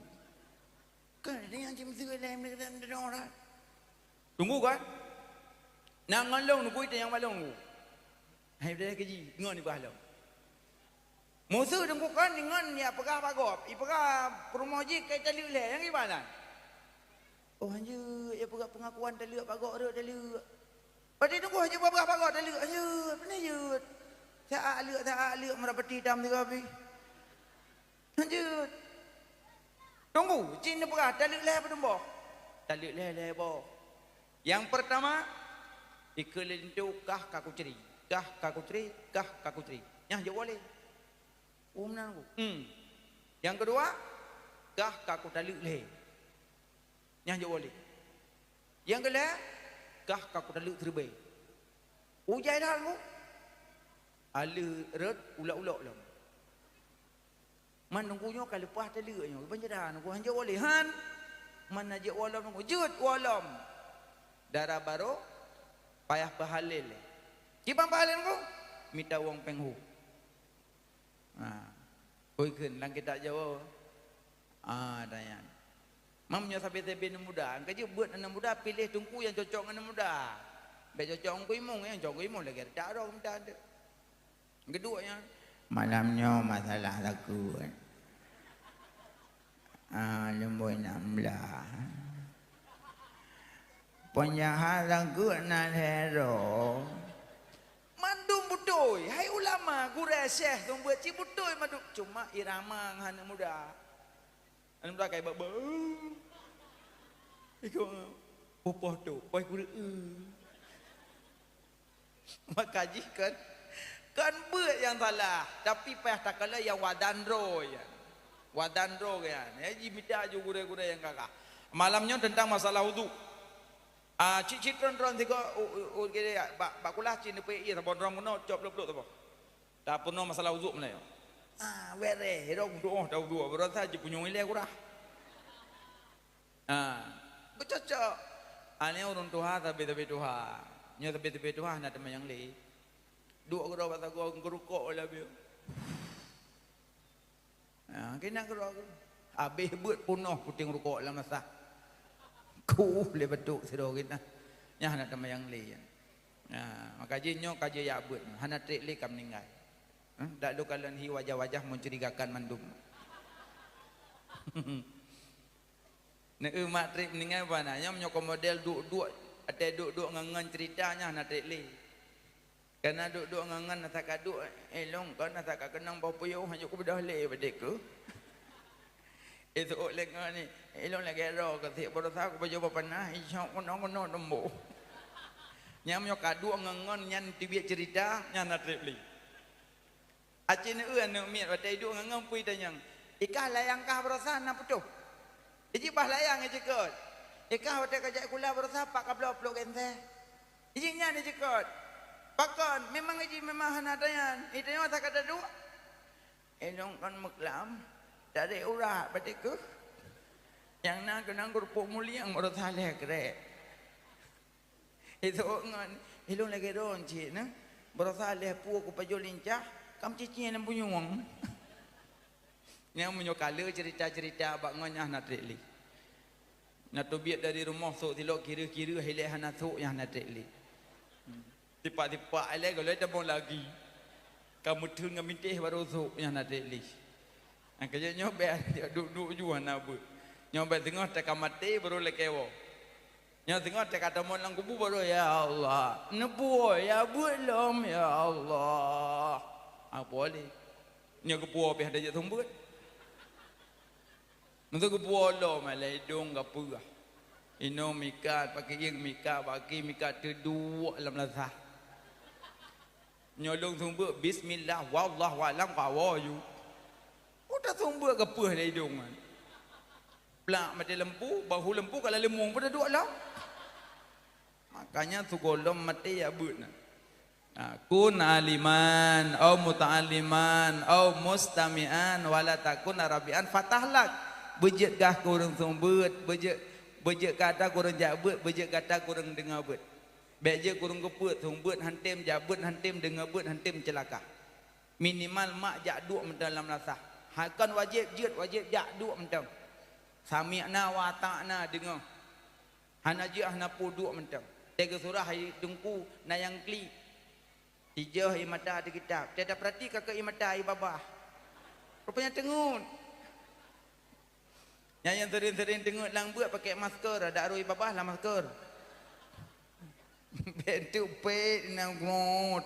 Kan dia yang musuh lain dia orang. Tunggu kan? Nak ngalong nunggu itu yang malong nunggu. Hai dia keji, ngon ni bahalong. Musuh tunggu kan dengan ya pegah bagop, ipegah promoji kai tali le yang gimana? Oh hanya ya pegah pengakuan tali bagok rek tali. Pada tunggu hanya pegah bagok tali hanya benar je. Tak aluk merapati dam tu habis. Lanjut. Tunggu, cina pegah tali le apa dembo? Tali le bo. Yang pertama ikelintu kah kaku ceri. Kah kaku ceri. Yang jauh boleh. Benar aku. Yang kedua, kah kaku tali le. Yang jauh boleh. Yang kedua, kah kaku tali terbaik. Ujai dah aku. Alu red ulak-ulak lah. Man nunggunya kalau lepas tali nya. Penjara nunggu hanya boleh han. Man najak walam nunggu jut walam. Darah baru payah pahalil. Kipang pahalil ko? Minta wong penghu. Koi kun lang kita jauh. Dayan. Mamnya sampai tebe muda. Angkaje buat anak muda pilih tungku yang cocok dengan muda. Baik cocok ngku imong yang cocok imong lagi. Tak ada minta ada. Keduanya malamnya masalah laku. Lemboy 16. Penjahat lagu nan hero. Mandum budoy, hai ulama gura syekh tong buat ci budoy maduk cuma irama anak muda. Anak muda kai baba. Iko popoh tu, poi guru. Makaji kan buat yang salah tapi payah tak kala yang wadandro ya. Wadandro kan. Haji minta ju gura-gura yang kakak. Malamnya tentang masalah wudu. Cik tron tiga gede bak kulah cin pe iya sabon rom no cop lop tu apa. Tak pernah masalah wudu mana yo. Were hirong doh dah wudu berasa je punya ile kurah. Bercocok. Ane urun tuha tapi tuha. Nya tapi tuha nak teman yang le. Dua kau kata kau ngerukok lah bio. Kena kerok. Habis buat punoh puting rukok lah masa. Ku le betuk sedo kita. Nya nak teman yang le. Maka jinyo kaje ya buat. Hana trik le kam ninggal. Dak lu kalian hi wajah-wajah mencurigakan mandum. Nek mak trik meninggal mana? Nya menyokong model duk-duk ada duk-duk ngangan ceritanya hana trik le. Karena duk-duk ngangan nak kaduk elong kan nak kenang bau puyuh hanya ku bedah le bedek. Itu lengan ni elong lagi ro ke ti berusaha ku baju panah isok kono nembo. Nyam yo kaduk ngangan nyan tibiak cerita nyan nak tripli. Acin anu miat batai duk ngangan pui tanyang. Ikah layang kah berusaha na putuh. Iji bah layang ejekot. Ikah batai kajak kula berusaha pak kablok gente. Iji nyan ejekot. Pakon, memang iji memang hanadayan. Itu yang tak ada dua. Elong kan meklam. Dari urat batiku. Yang nak kenang kerupuk mulia yang menurut halih kerek. Itu ngan. Elong lagi ron cik. Menurut halih pu aku pajul lincah. Kam cici yang punya uang. Yang menyokala cerita-cerita abak nganyah nak trik li. Nak tobiat dari rumah sok tilok kira-kira hilih hanat sok yang nak trik li. Tipak-tipak alai kalau ada mau lagi. Kamu tengah mintih baru sok yang nak trik. Kerja nyobek duduk juga nak buat. Nyobek tengah tak mati baru lekewo. Yang tengok tak kata mon lang kubu baru ya Allah. Nebu ya belum ya Allah. Apa boleh? Nya kepuo pe ada je tumbut. Untuk kepuo lo malai dong gapu. Ino mikat pakai yang mikat bagi mikat tedu alam lazah. Nyolong tumbut bismillah wallahu alam qawayu. Udah tumbut gapu dari dong. Pelak mati lempu, bahu lempu kalau lemung pun duduk lah. Makanya tu golom mati ya but. Kun aliman, au muta'aliman, au mustami'an, wala takun arabian fatahlak. Bejek gah kurang sumbut, bejek kata kurang jabut, bejek kata kurang dengar but. Bejek kurang keput, sumbut hantim jabut, hantim dengar but, hantim celaka. Minimal mak jak duk dalam rasa. Hakan wajib jut, wajib jak duk mentam. Sami'na wa ta'na dengar. Hana jiah na puduk mentam. Tega surah hai dengku na yang kli. Hijau hai mata di kitab. Tiada perhati kakak i mata i babah. Rupanya tengut. Yang sering-sering tengut lang buat pakai masker, ada arui babah lah masker. Bentuk pe nang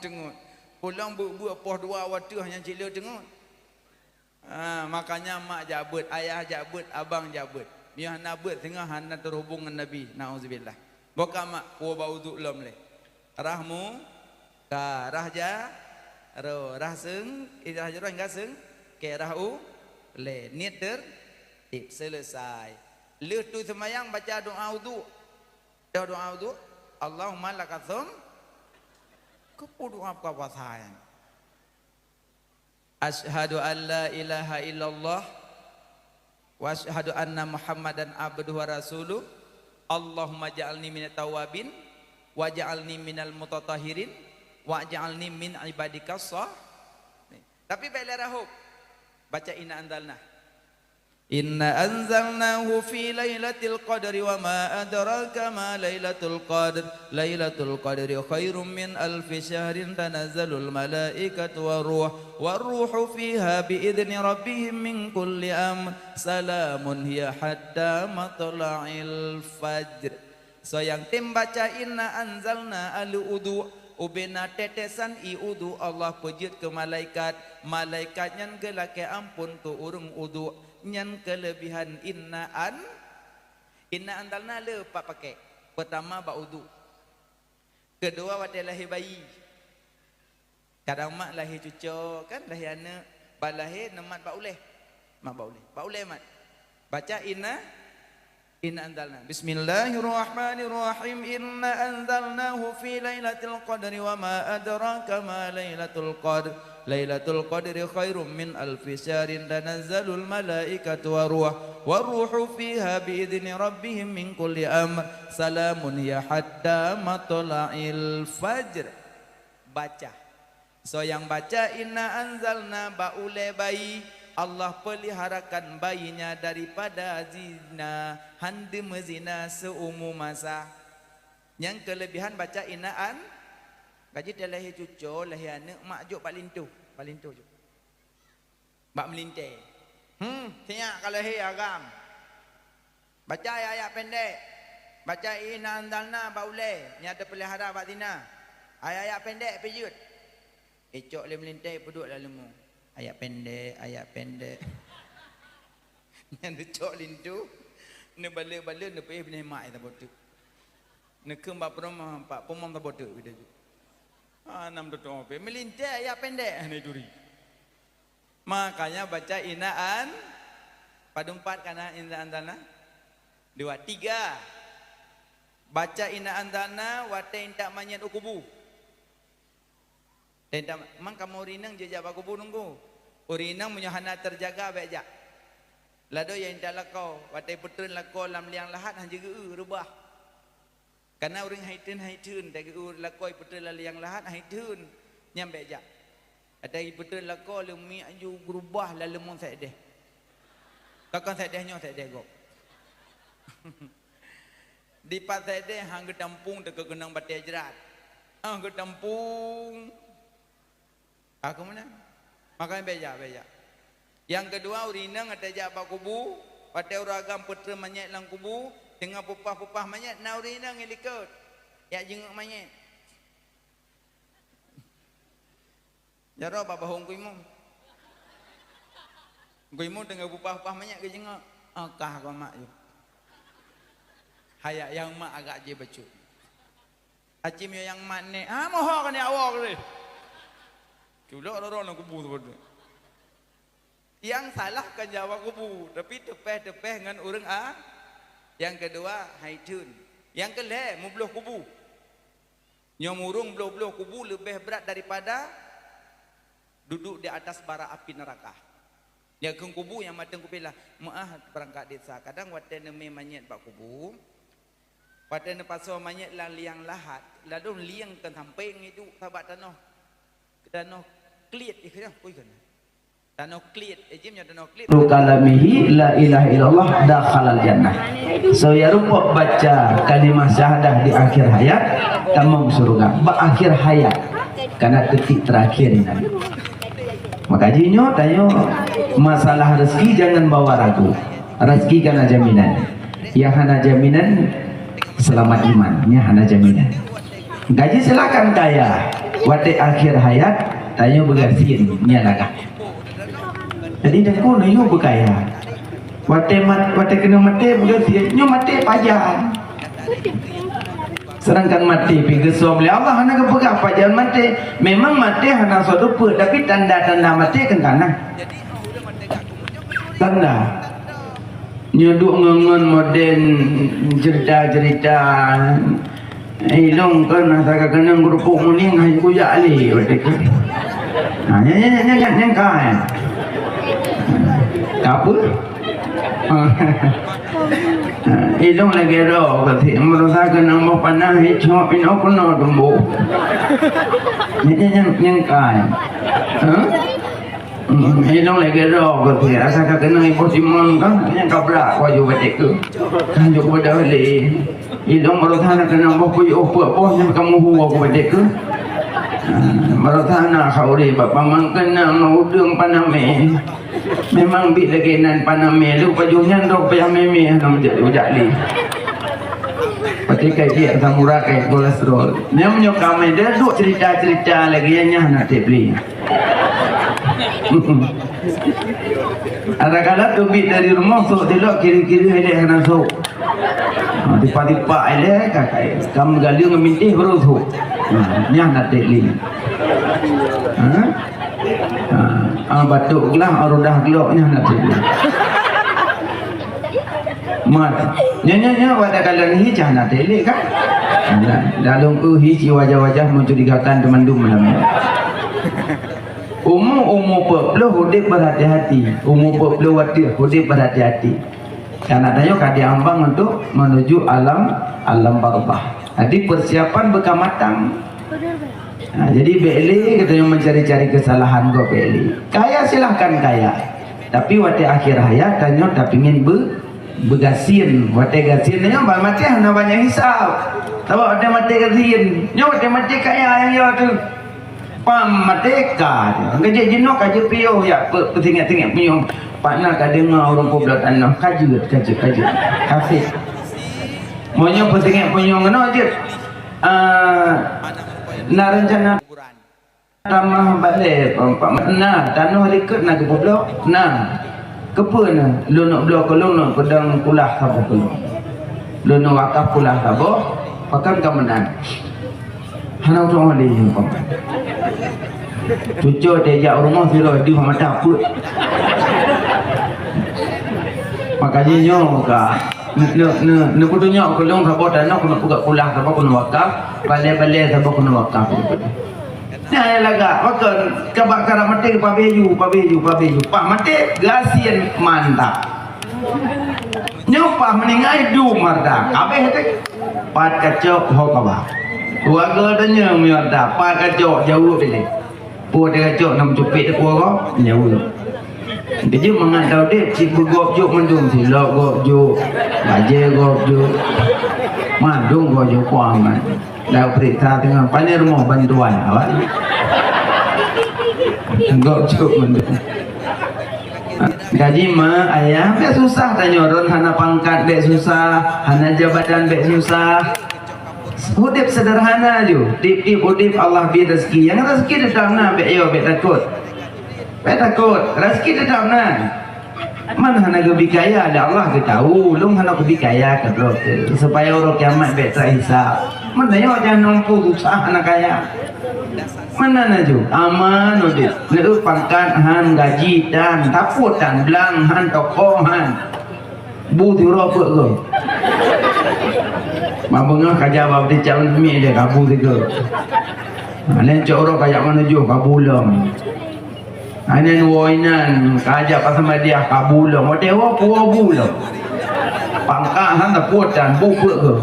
tengut. Pulang buat poh dua waktu hanya cila tengut. Makanya mak jabut, ayah jabut, abang jabut. Biar nak buat tengah hana terhubung dengan Nabi. Nauzubillah. Bukan mak ku bau duk lom le. Rahmu ka rahja ro rah seng irah jero enggak seng ke rahu le niat selesai. Leh tu semayang baca doa wudu. Doa wudu Allahumma lakatsum kepu doa apa pasayan. Asyhadu an la ilaha illallah wa asyhadu anna Muhammadan abduhu wa rasuluh. Allahumma ja'alni minat tawabin wa ja'alni minal mutatahirin wa ja'alni min ibadikas sah. Tapi baiklah rahub baca inna anzalna. Inna anzalnahu fi lailatul qadri wa ma adraka ma lailatul qadr. Lailatul qadri khairum min alfi syahrin tanazzalul malaikatu waruhu fiha biidzni rabbihim min kulli amr. Salamun hiya hatta matla'il fajr. So yang tim baca inna anzalna al-udu ubena tetesan i udu Allah pejut ke malaikat. Malaikat nyan ke laki ampun tu urung udu. Nyan kelebihan inna anzalna le pak pakai. Pertama ba udu. Kedua waktu lahir bayi. Kadang mak lahir cucu kan lahir anak. Ba lahir nemat ba uleh. Mak ba uleh. Ba uleh mat. Baca inna anzalna. Bismillahirrahmanirrahim. Inna anzalnahu fi lailatul qadri wa ma adraka ma lailatul qadr. Lailatul qadri khairum min alfi syahrin tanazzalul malaikatu waruhu fiha biidzni rabbihim min kulli amr. Salamun hiya hatta matla'il fajr. Baca. So yang baca inna anzalna baule bayi, Allah peliharakan bayinya daripada zina, hande mezina seumur masa. Yang kelebihan baca inaan gaji dia lahir cucu, lahir anak, mak juk palintu juk. Mak melintai. Siap kalau lahir agam. Baca ayat pendek. Baca inna anzalna baule, ni ada pelihara batina. Ayat pendek pejut. Ecok le melintai peduk dalam lemu. Ayat pendek. Yang ecok lintu, ne bala ne pe bini mak ta botu. Ne kemba prom pak pomom ta botu bida ju. Nam dotong pe melintai ayat pendek ni duri. Makanya baca inaan pada 4 kana inna anzalna 2 3 baca inna anzalna wa tak manyan ukubu. Dan mang kamu rinang jejak bakubu nunggu. Urinang menyahana terjaga baik jak. Lado yang tak lakau, watai putun lakau lam liang lahat hanya rubah. Karena orang haitun, tak lakau putun liang lahat haitun nyampe jak. Ada putun lakau lemi aju rubah lalu mun saya deh. Kakak saya dehnya saya deh gok. Di pas saya deh hang getampung dekat genang batai jerat. Hang getampung. Aku mana? Makanya beja. Yang kedua urinang ada jabak kubu, pada uragam putra menyek lang kubu, Tengah pupah-pupah manyet naurina ngelikut. Ya jenguk manyet. Jaro apa bahong kuimu? Kuimu tengah pupah-pupah manyet ke jenguk. Akah kau mak je. Hayak yang mak agak je becut. Acim yang mak ni. Moho kan ya awak ni. Culak orang nak kubu tu. Yang salah kan jawab kubu, tapi tepeh-tepeh dengan orang Yang kedua haitun. Yang kelih mubluh kubu. Nyomurung beluh-beluh kubu lebih berat daripada duduk di atas bara api neraka. Ya keng kubu yang mateng kupilah. Maah berangkat desa. Kadang watan neme manyet pak kubu. Watan paso manyet lang liang lahat. Lalu liang kan samping itu sahabat tanah. Tanah klit ikhlas kuy kan. Tanah klit, ejimnya tanah klit. Kalamihi la ilaha illallah dakhalal jannah. So ya rupa baca kalimah syahadah di akhir hayat tamam surga. Akhir hayat karena detik terakhir ini. Maka jinyo tayo masalah rezeki jangan bawa ragu. Rezeki karena jaminan. Yang hana jaminan selamat imannya hana jaminan. Gaji silakan kaya. Wate akhir hayat tayo bergasin nyalaga. Jadi dah nyo berkaya. Wate kena mati bergasin nyo mati pajan. Sedangkan mati pergi oleh Allah hana kepegah pajan mati. Memang mati hana sodupa tapi tanda-tanda mati kan kana. Tanda. Nyoduk ngengon moden cerita-cerita ilong kan asal kena grupuk muning hai ku ya ali betul. Nah, yang kaya. Apa? Ilong lagi ro kata merasa kena mau panah hijau ino kena tumbuh. Yang kaya. Ilong lagi ro kata asal kena ibu simon kan yang kabrak waju betek tu. Kan juga dah le. Ilong merasa kena mau puyu apa yang kamu huwa ku betek tu. Merasa nak khauri bapa mangkena mau udang paname. Memang bit lagi nan paname lu pajunya dok payah meme nam jadi ujali. Pati kai dia samura kai kolesterol. Dia menyokam dia duk cerita-cerita lagi nya nak beli. Ada kala tu bit dari rumah sok dilok kiri-kiri ele hana sok. Tiba-tiba ele kakai kamu gali ngemintih baru tu. Nya nak beli. Batuk lah arudah geloknya nak tidur. Mat. Nya pada kala ni cah nak telik kan? Dalam hiji wajah-wajah mencurigakan temandum malam. Umur perlu hudip berhati-hati. Umur perlu hudip berhati-hati. Karena dayo kadi ambang untuk menuju alam barzah. Jadi persiapan bekam matang. Nah, jadi beli katanya mencari-cari kesalahan kau beli. Kaya silahkan kaya. Tapi waktu akhir hayat tanya tak ingin begasin. Waktu gasin tanya mati hanya banyak hisap. Tahu waktu mati gasin. Nyo waktu mati kaya yang yo tu. Pam mati ka. Kerja jenok kerja pio ya petingkat-tingkat pio. Pak nak dengar orang poblat tanah kaju. Kasih. Monya petingkat pio ngono je. Na rencana ramah balik na tanah likut nak ke blok na kepa na lu nak blok lu nak pedang kulah apa tu lu nak wakaf kulah apa pakan kamenan hana orang ali cucu dia rumah siro di mata put makanya nyoka ne kudunya kulung sabo tanah kuno buka kulah sabo kuno wakaf bale-bale sabo kuno wakaf nah laga wakon kebakaran mati pabeju pak mati gasien mantap nyopa meningai du marda kabeh teh pat kacok hokaba keluarga tanya miarda pat kacok jauh bele pu dia kacok nam cupit ku ko jauh dia mengandau dia si begop juk mendung si lok gop juk baje gop juk mandung gop juk kuaman dah periksa tengah pandai rumah bantuan awak gop juk mendung gaji mah ayah bek susah tanya orang hana pangkat bek susah, hana jabatan bek susah. Hudip sederhana je. Dip hudip Allah bi rezeki. Yang rezeki tetap na bek yo bek takut. Bek takut. Rezeki tetap na. Mana hana lebih kaya ada Allah ke tahu. Lung hana lebih kaya ke bro. Supaya orang kiamat bek terhisap. Mana yo jangan nampu susah hana kaya. Mana naju aman udit leu pangkat han gaji dan taput dan belang han tokoh han bu tiro pek ke mabengah kaja bab di cawan mi dia kabu tiga alen coro kayak mana ju kabulong anen woinan kaja pasama dia kabulong odewa puo bulong pangkat han taput dan bu pek ke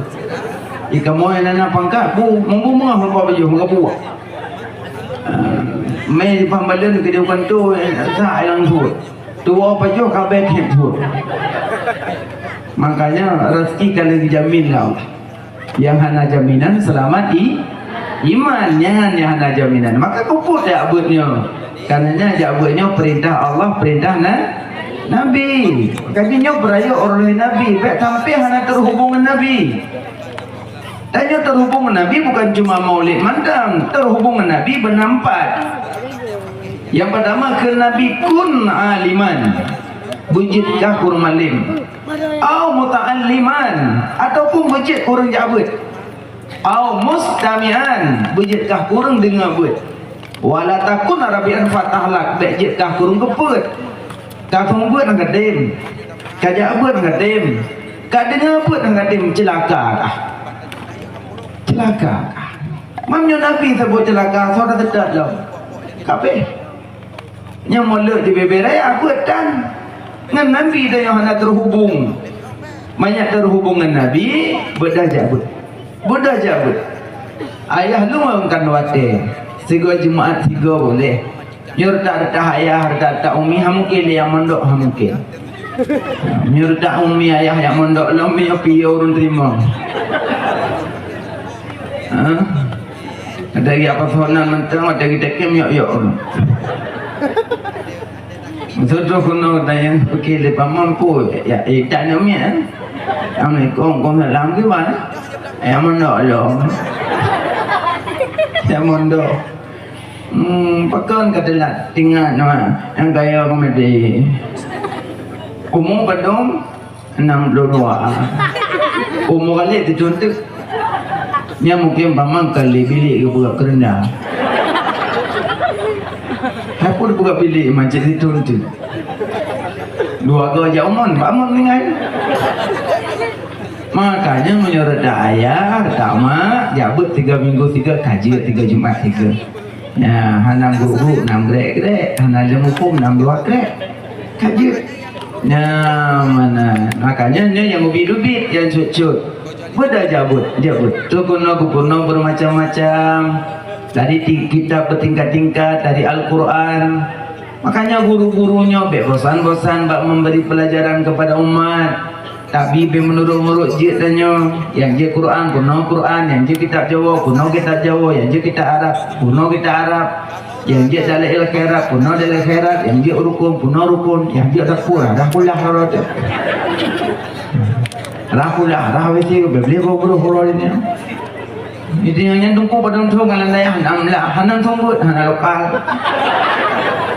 ikamoy na pangkat bu mumbu mengah apa baju mengabu mai pambalan ke dia kanto sa ayang tu tua apa jo kabeh tu makanya rezeki kalau dijamin lah yang hana jaminan selamat imannya yang hana jaminan maka puput ya abutnya karenanya ya abutnya perintah Allah perintah Nabi kajinya beraya oleh Nabi baik sampai hana terhubung dengan Nabi. Tanya terhubung dengan Nabi bukan cuma maulid mandang, terhubung dengan Nabi benampat. Yang pertama ke Nabi kun aliman, bujidkah kurang malim, au muta'alliman, ataupun bujid kurang jabut, au mustami'an, bujidkah kurang dengar but, wala takun arabian fatahlak, bujidkah kurang keput, kafung but angkat dem, kajak but angkat dem, kadengar but angkat dem celaka kah? Celaka. Mamnya Nabi sebut celaka, saudara tetap jauh. Kabeh. Yang molek di beberai aku dan dengan Nabi dah yang hendak terhubung. Banyak terhubung dengan Nabi, bedah jabut. Ayah lu makan wate. Sego Jumaat 3 boleh. Nyurta ayah, harta umi hamukil yang mondok hamukil. Nyurta umi ayah yang mondok lomi api urun terima. Ada lagi apa soalan mentang ada lagi tekem yok Betul kuno tanya okey lepas mampu ya tak nama ya Assalamualaikum salam ke mana yang mondok lo yang mondok pakan katalah tinggal nama yang kaya komedi umur pedom 62 umur kali dicontoh nya mungkin paman kali bilik ke buka kerenda. Aku buka bilik macam itu tu. Dua ke aja umon, paman ningai. Makanya menurut ayah pertama jabut 3 minggu 3 kaji 3 Jumaat 3. Ya, hanam guru 6 grek, hanam hukum 62 grek. Kaji. Ya mana? Makanya yang ubit-ubit yang cut-cut. Beda jabut. Tukuno bermacam-macam. Dari kitab bertingkat-tingkat, dari Al-Quran. Makanya guru-gurunya bosan-bosan bak memberi pelajaran kepada umat. Tapi menurut jid tanya, yang je Quran, kuno Quran, yang je kitab Jawa, kuno kitab Jawa, yang je kitab Arab, kuno kitab Arab, yang je dalil khairat, kuno dalil khairat, yang je rukun, kuno rukun, yang je dakulah harot. Rahulah, rahweti beli guru ini. Itu yang tunggu pada untuk ngalan daya hanan tunggu hanan lokal.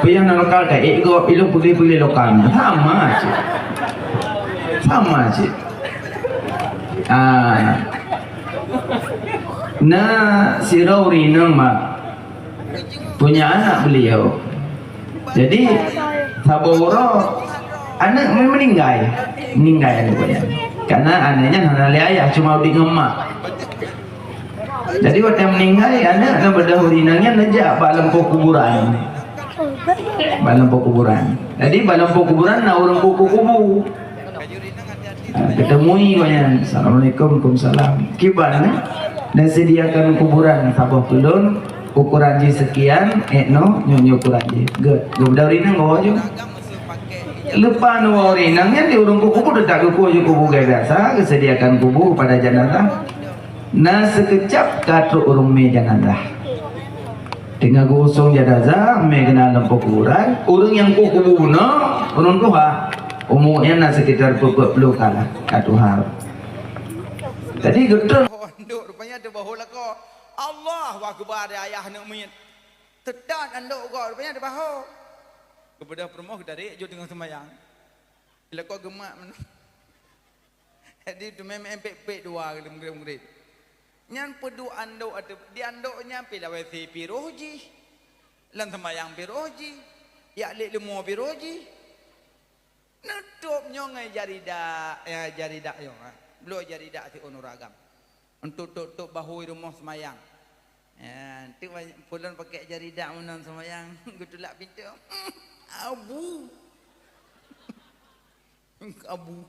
Yang lokal kayak ego pilih lokal sama aja. Nah si Rauri nama punya anak beliau. Jadi Saboro anak meninggal anak beliau. Karena anaknya hanya ayah cuma di ngemak. Jadi waktu meninggal anak berdahulunya nejak balampo kuburan. Jadi balampo kuburan na orang kubu. Ketemui banyak. Assalamualaikum, waalaikumsalam. Kiban dan sediakan kuburan sabah tulun ukuran sekian nyonya ukuran good. Berdahulunya bawa je. Lupa nuwari nangnya di urung kuku udah tak kuku kubu gaya biasa kesediakan kubu pada jenazah. Nah sekejap katu urung me jenazah. dengan gosong jadaza me kena lempo kurai orang yang ku kubuna orang tua umurnya nak sekitar 40 kalah katuhar. Jadi betul Anduk rupanya ada bahu lah kau. Allah wakbar ya ayah nak muyit. Tedan anduk kau rupanya ada bahu. Kepada permoh dari jo dengan sembahyang. Bila kau gemak mana. Jadi tu memang empek-pek dua ke menggerik. Nyan pedu anduk ada di anduknya pila wesi piroji. Lan sembahyang piroji. Ya lek lemu piroji. Nutup nyongai jarida ya jarida yo. Belum jarida ti onuragam. Untuk tutup bahu rumah semayang. Ya, nanti pulang pakai jarida menon semayang. Gutulak pintu. Abu. Abu.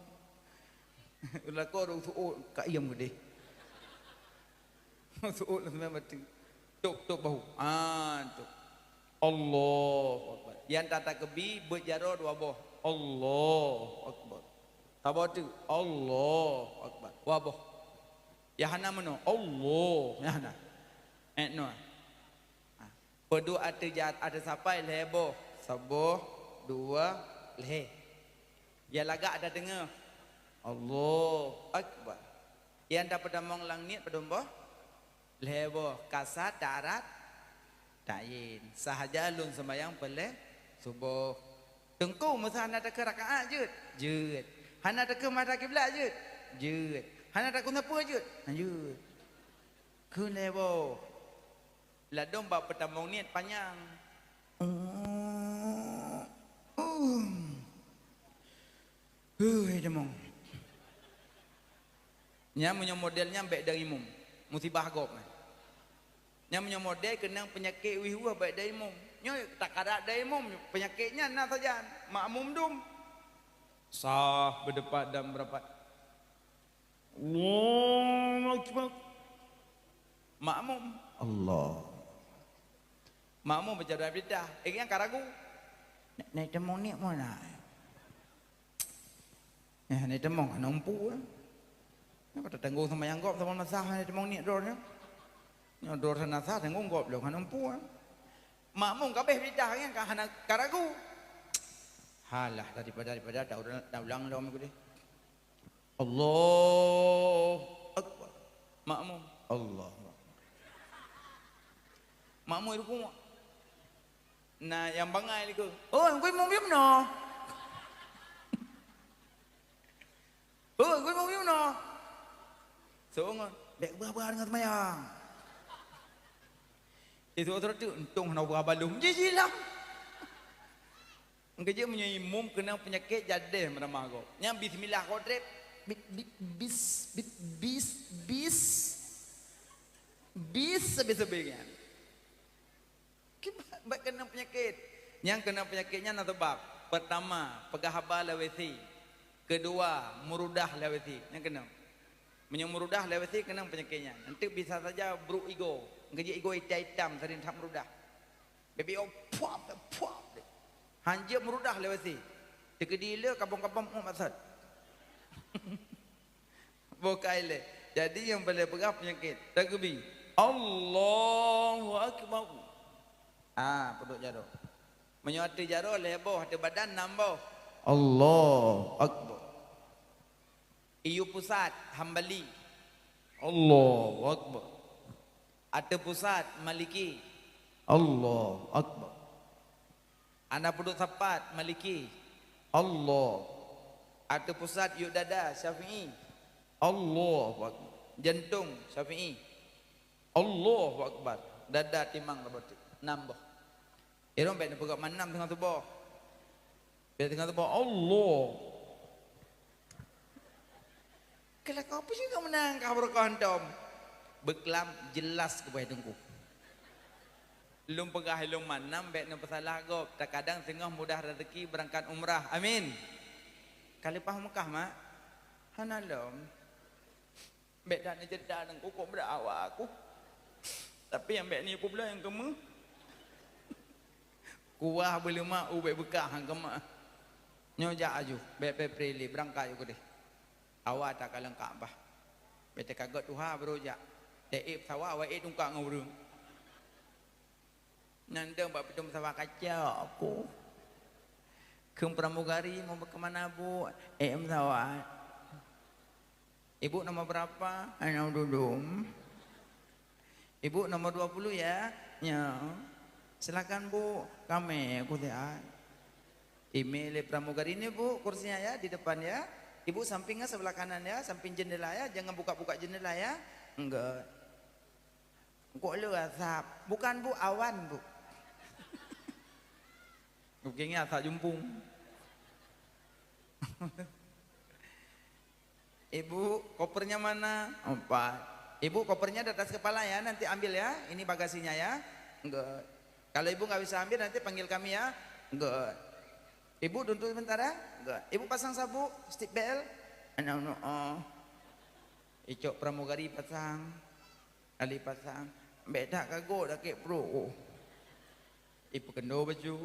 Ulah kau orang suut kat iam gede. Suut lah semua mati. Tuk bahu. Tuk. Allah Akbar. Yang tata kebi berjaro dua boh. Allah Akbar. Tabah tu Allah Akbar. Wabah. Ya hana meno Allah. Ya hana. No. Pedu ada sampai lebo. Saboh dua leh. Ya lagak ada dengar. Allah Akbar. Yang dapat damang langit pedombo. Lebo kasat darat tayin. Sahaja lun sembayang peleh subuh. Tengku masa hana tak rakaat je. Jut. Hana tak mata kiblat je. Jut. Hana tak guna apa je. Lanjut. Ku lebo. Ladong bab pertamong niat panjang. Demong. Nya punya modelnya baik dari mum. Musibah gop. Nya punya model kena penyakit wihwa baik dari mum. Nya tak ada dari mum penyakitnya nak saja. Makmum dum. Sah berdepat dan berapat. Allahu Akbar. Makmum Allah. Makmum baca doa bidah. Yang karagu. Naik temong ni mana? Naik temong nampu. Kata tanggung sama yang gop sama nasah naik temong ni dornya. Yang dor sana nasah tanggung gop lo nampu. Makmum kabeh bidah yang kahana karagu. Halah daripada dah ulang lo minggu ni. Allah Akbar. Makmum Allah. Makmum itu nah yang bangai ni ke. Oh, gue mau bium no. Oh, gue mau bium no. Soongan, dek berapa dengan semayang. Itu orang tu untung nak berapa balung je silam. Engkau punya imum kena penyakit jadi meramah kau. Yang bismillah kau trip. Bis sebesar-besarnya. Baik kena penyakit. Yang kena penyakitnya nak sebab. Pertama, pegahaba lawesi. Kedua, murudah lawesi. Yang kena. Menyemurudah lawesi kena penyakitnya. Nanti bisa saja buruk ego. Kerja ego hitam sering tak murudah. Baby oh puap. Hanja murudah lawesi. Tegedila kampung-kampung maksud. Bokaile. Jadi yang boleh pegah penyakit. Takbir. Allahu Akbar. Peduk jaro. Menyuati jaro leboh hati badan nambah. Allah Akbar. Iu pusat Hambali. Allah Akbar. Ada pusat Maliki. Allah Akbar. Anda peduk sapat Maliki. Allah. Ada pusat iu dada Syafi'i. Allah Akbar. Jantung Syafi'i. Allah Akbar. Dada timang lebatik. Nambah. Irong baik nak pegang manam tengah tubuh. Bila tengah tubuh Allah. Kalau kau apa sih kau menang kau berkontom. Berkelam jelas kepada tengku. Lum pegah lum manam baik nak pesalah kau. Terkadang tengah mudah rezeki berangkat umrah. Amin. Kali paham Mekah mak. Hanalom. Baik dah nak jeda tengku kau berawak aku. Tapi yang baik ni aku pula yang kema. Kuah berlemak baik bekah hang kema. Nyojak aju, baik preli berangkat aku deh. Awak tak kalang Kaabah. Baik kagot Tuhan berojak. Taib sawah awak tungkak ngurung. Nandang bak pitung sawah kaca aku. Keng pramugari mau ke mana bu? Sawah. Ibu nomor berapa? Nomor dudum. Ibu nomor 20 ya? Ya. Silakan bu. Kami aku lihat. Email pramugari ini bu, kursinya ya di depan ya. Ibu sampingnya sebelah kanan ya, samping jendela ya. Jangan buka-buka jendela ya. Enggak. Kok lu asap? Bukan bu, awan bu. Bukingnya asap jumpung. Ibu, kopernya mana? 4. Ibu, kopernya di atas kepala ya, nanti ambil ya. Ini bagasinya ya. Enggak. Kalau ibu nggak bisa ambil, nanti panggil kami ya. Enggak. Ibu duduk sebentar ya. Enggak. Ibu pasang sabuk, stick belt. Icok pramugari pasang. Ali pasang. Beda kagok dah kek bro. Ibu kendo baju.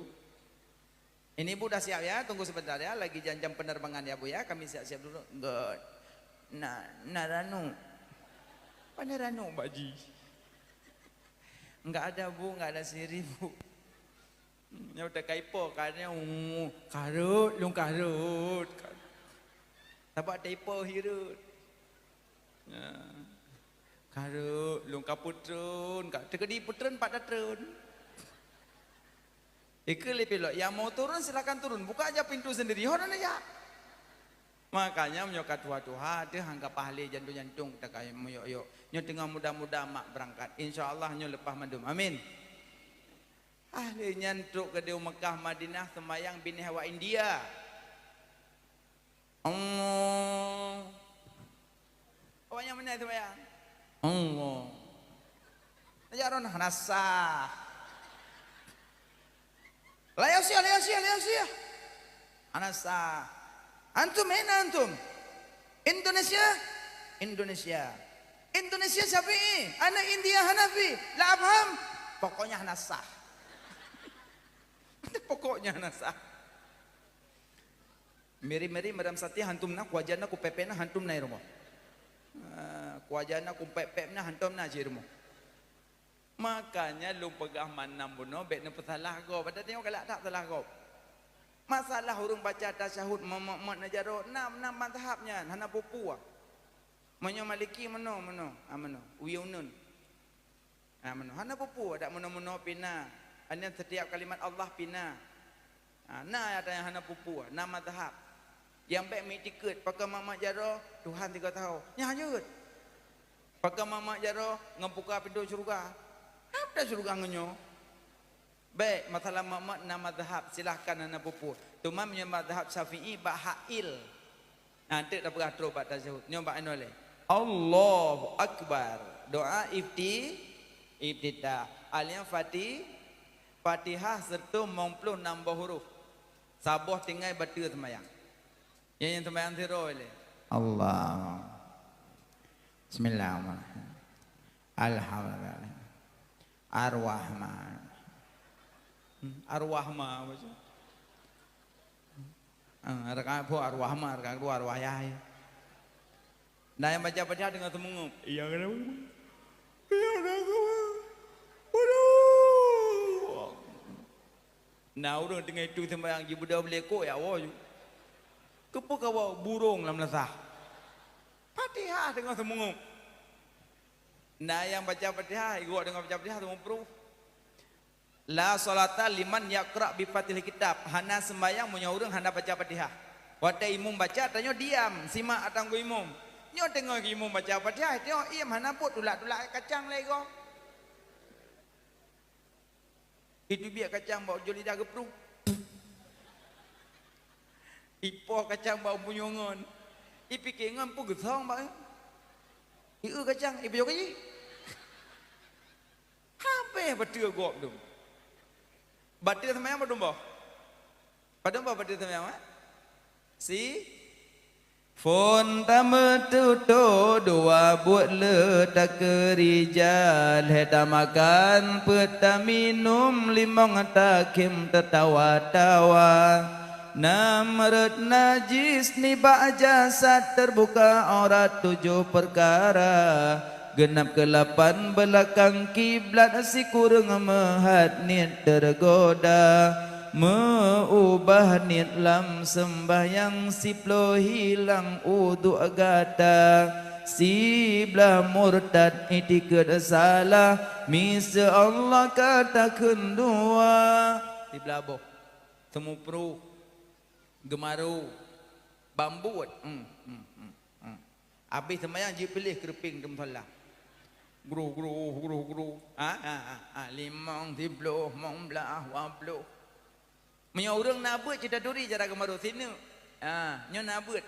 Ini ibu dah siap ya, tunggu sebentar ya. Lagi jam penerbangan ya bu ya. Kami siap-siap dulu. Enggak. Naranu. Apa naranu baji? Enggak ada bu, enggak ada siri bu. Ya udah kaipo karena karut, lung karut. Tapak taipo hirut. Karut, lung kaputrun, kak tegedi putrun pak datrun. Ikut pilot, yang mau turun silakan turun, buka aja pintu sendiri, orang aja. Makanya menyokat tua-tua, dia anggap ahli jantung-jantung, tak kayak moyok-yok. Nyo tengah muda-muda mak berangkat, insya Allah nyo lepas mandum, amin. Ahli nyantuk ke Dewa Mekah Madinah semayang bini hawa India. Allah. Awaknya mana semayang? Allah. Najaron hanasah. Layasia. Hanasah. Antum mana antum? Indonesia? Indonesia Syafi'i, anak India Hanafi. La abham. Pokoknya hanasah. Pokoknya nasa. Meri-meri madam sati hantum na kuajana ku pepena hantum na irmo. Kuajana ku pepena hantum na jirmo. Makanya lu pegah manam buno bek ne pesalah go. Pada tengok galak tak salah go. Masalah urung baca tasyahud mak najaro enam mazhabnya hana pupu. Menyo Maliki meno. Uyunun. Meno hana pupu ada meno pina. Hanya setiap kalimat Allah pina. Nah ada yang hana pupu, nah mazhab. Yang baik mi tiket pakai mamak jaro Tuhan 3 tahun. Nya hanyut. Pakai mamak jaro ngebuka pintu surga. Apa surga ngenyo? Baik, masalah mamak nah mazhab silahkan hana pupu. Cuma punya mazhab Syafi'i bahail. Nanti dah beratur bak tasyahud. Nyoba anole. Allahu akbar. Doa iftitah. Al-yang Fatihah serta 96 huruf. Saboh tinggal baca semayang. Yang semayang zero oleh. Allah. Bismillahirrahmanirrahim. Alhamdulillah. Ar-Rahman. Ar-Rahman baca. Rakaat pun Ar-Rahman, rakaat kedua Ar-Wahyai. Nah yang baca Fatihah dengan semengup. Iya kenapa? Iya kenapa? Nah orang tengah itu sembahyang je budak belekok ya awak je. Kepa kawa burung dalam lesah. Fatihah dengan semengup. Nah yang baca Fatihah, igok dengan baca Fatihah semua proof. La salata liman yaqra bi Fatihil kitab. Hana sembahyang punya orang hana baca Fatihah. Waktu imam baca tanya diam, simak atanggu imam. Nyo tengok imam baca Fatihah, tengok iam hana put tulak-tulak kacang lego. Itu biar kacang bau joli dah geprung. Ipoh kacang bau punyongon. Ipi kengan pun gesong bang. Iu kacang, ipi jok aja. Apa betul gop tu? Betul sama yang berdumbo. Berdumbo betul sama yang mana? Si Fon tametuto dua buat le tak kerijal heta makan peta minum limong takim tertawa-tawa namret najis ni jasad terbuka aurat 7 perkara genap ke-8 belakang kiblat si kurang mehat niat tergoda meubah niat lam sembahyang si plo hilang udu agata si blah murtad itikad salah misa Allah katakan dua di belabo temu pro gemaru bambu habis sembahyang je pilih kerping dem solat guru limang tibloh mong belah wabloh punya orang nabut cerita duri cara gemaru sini nyo nabut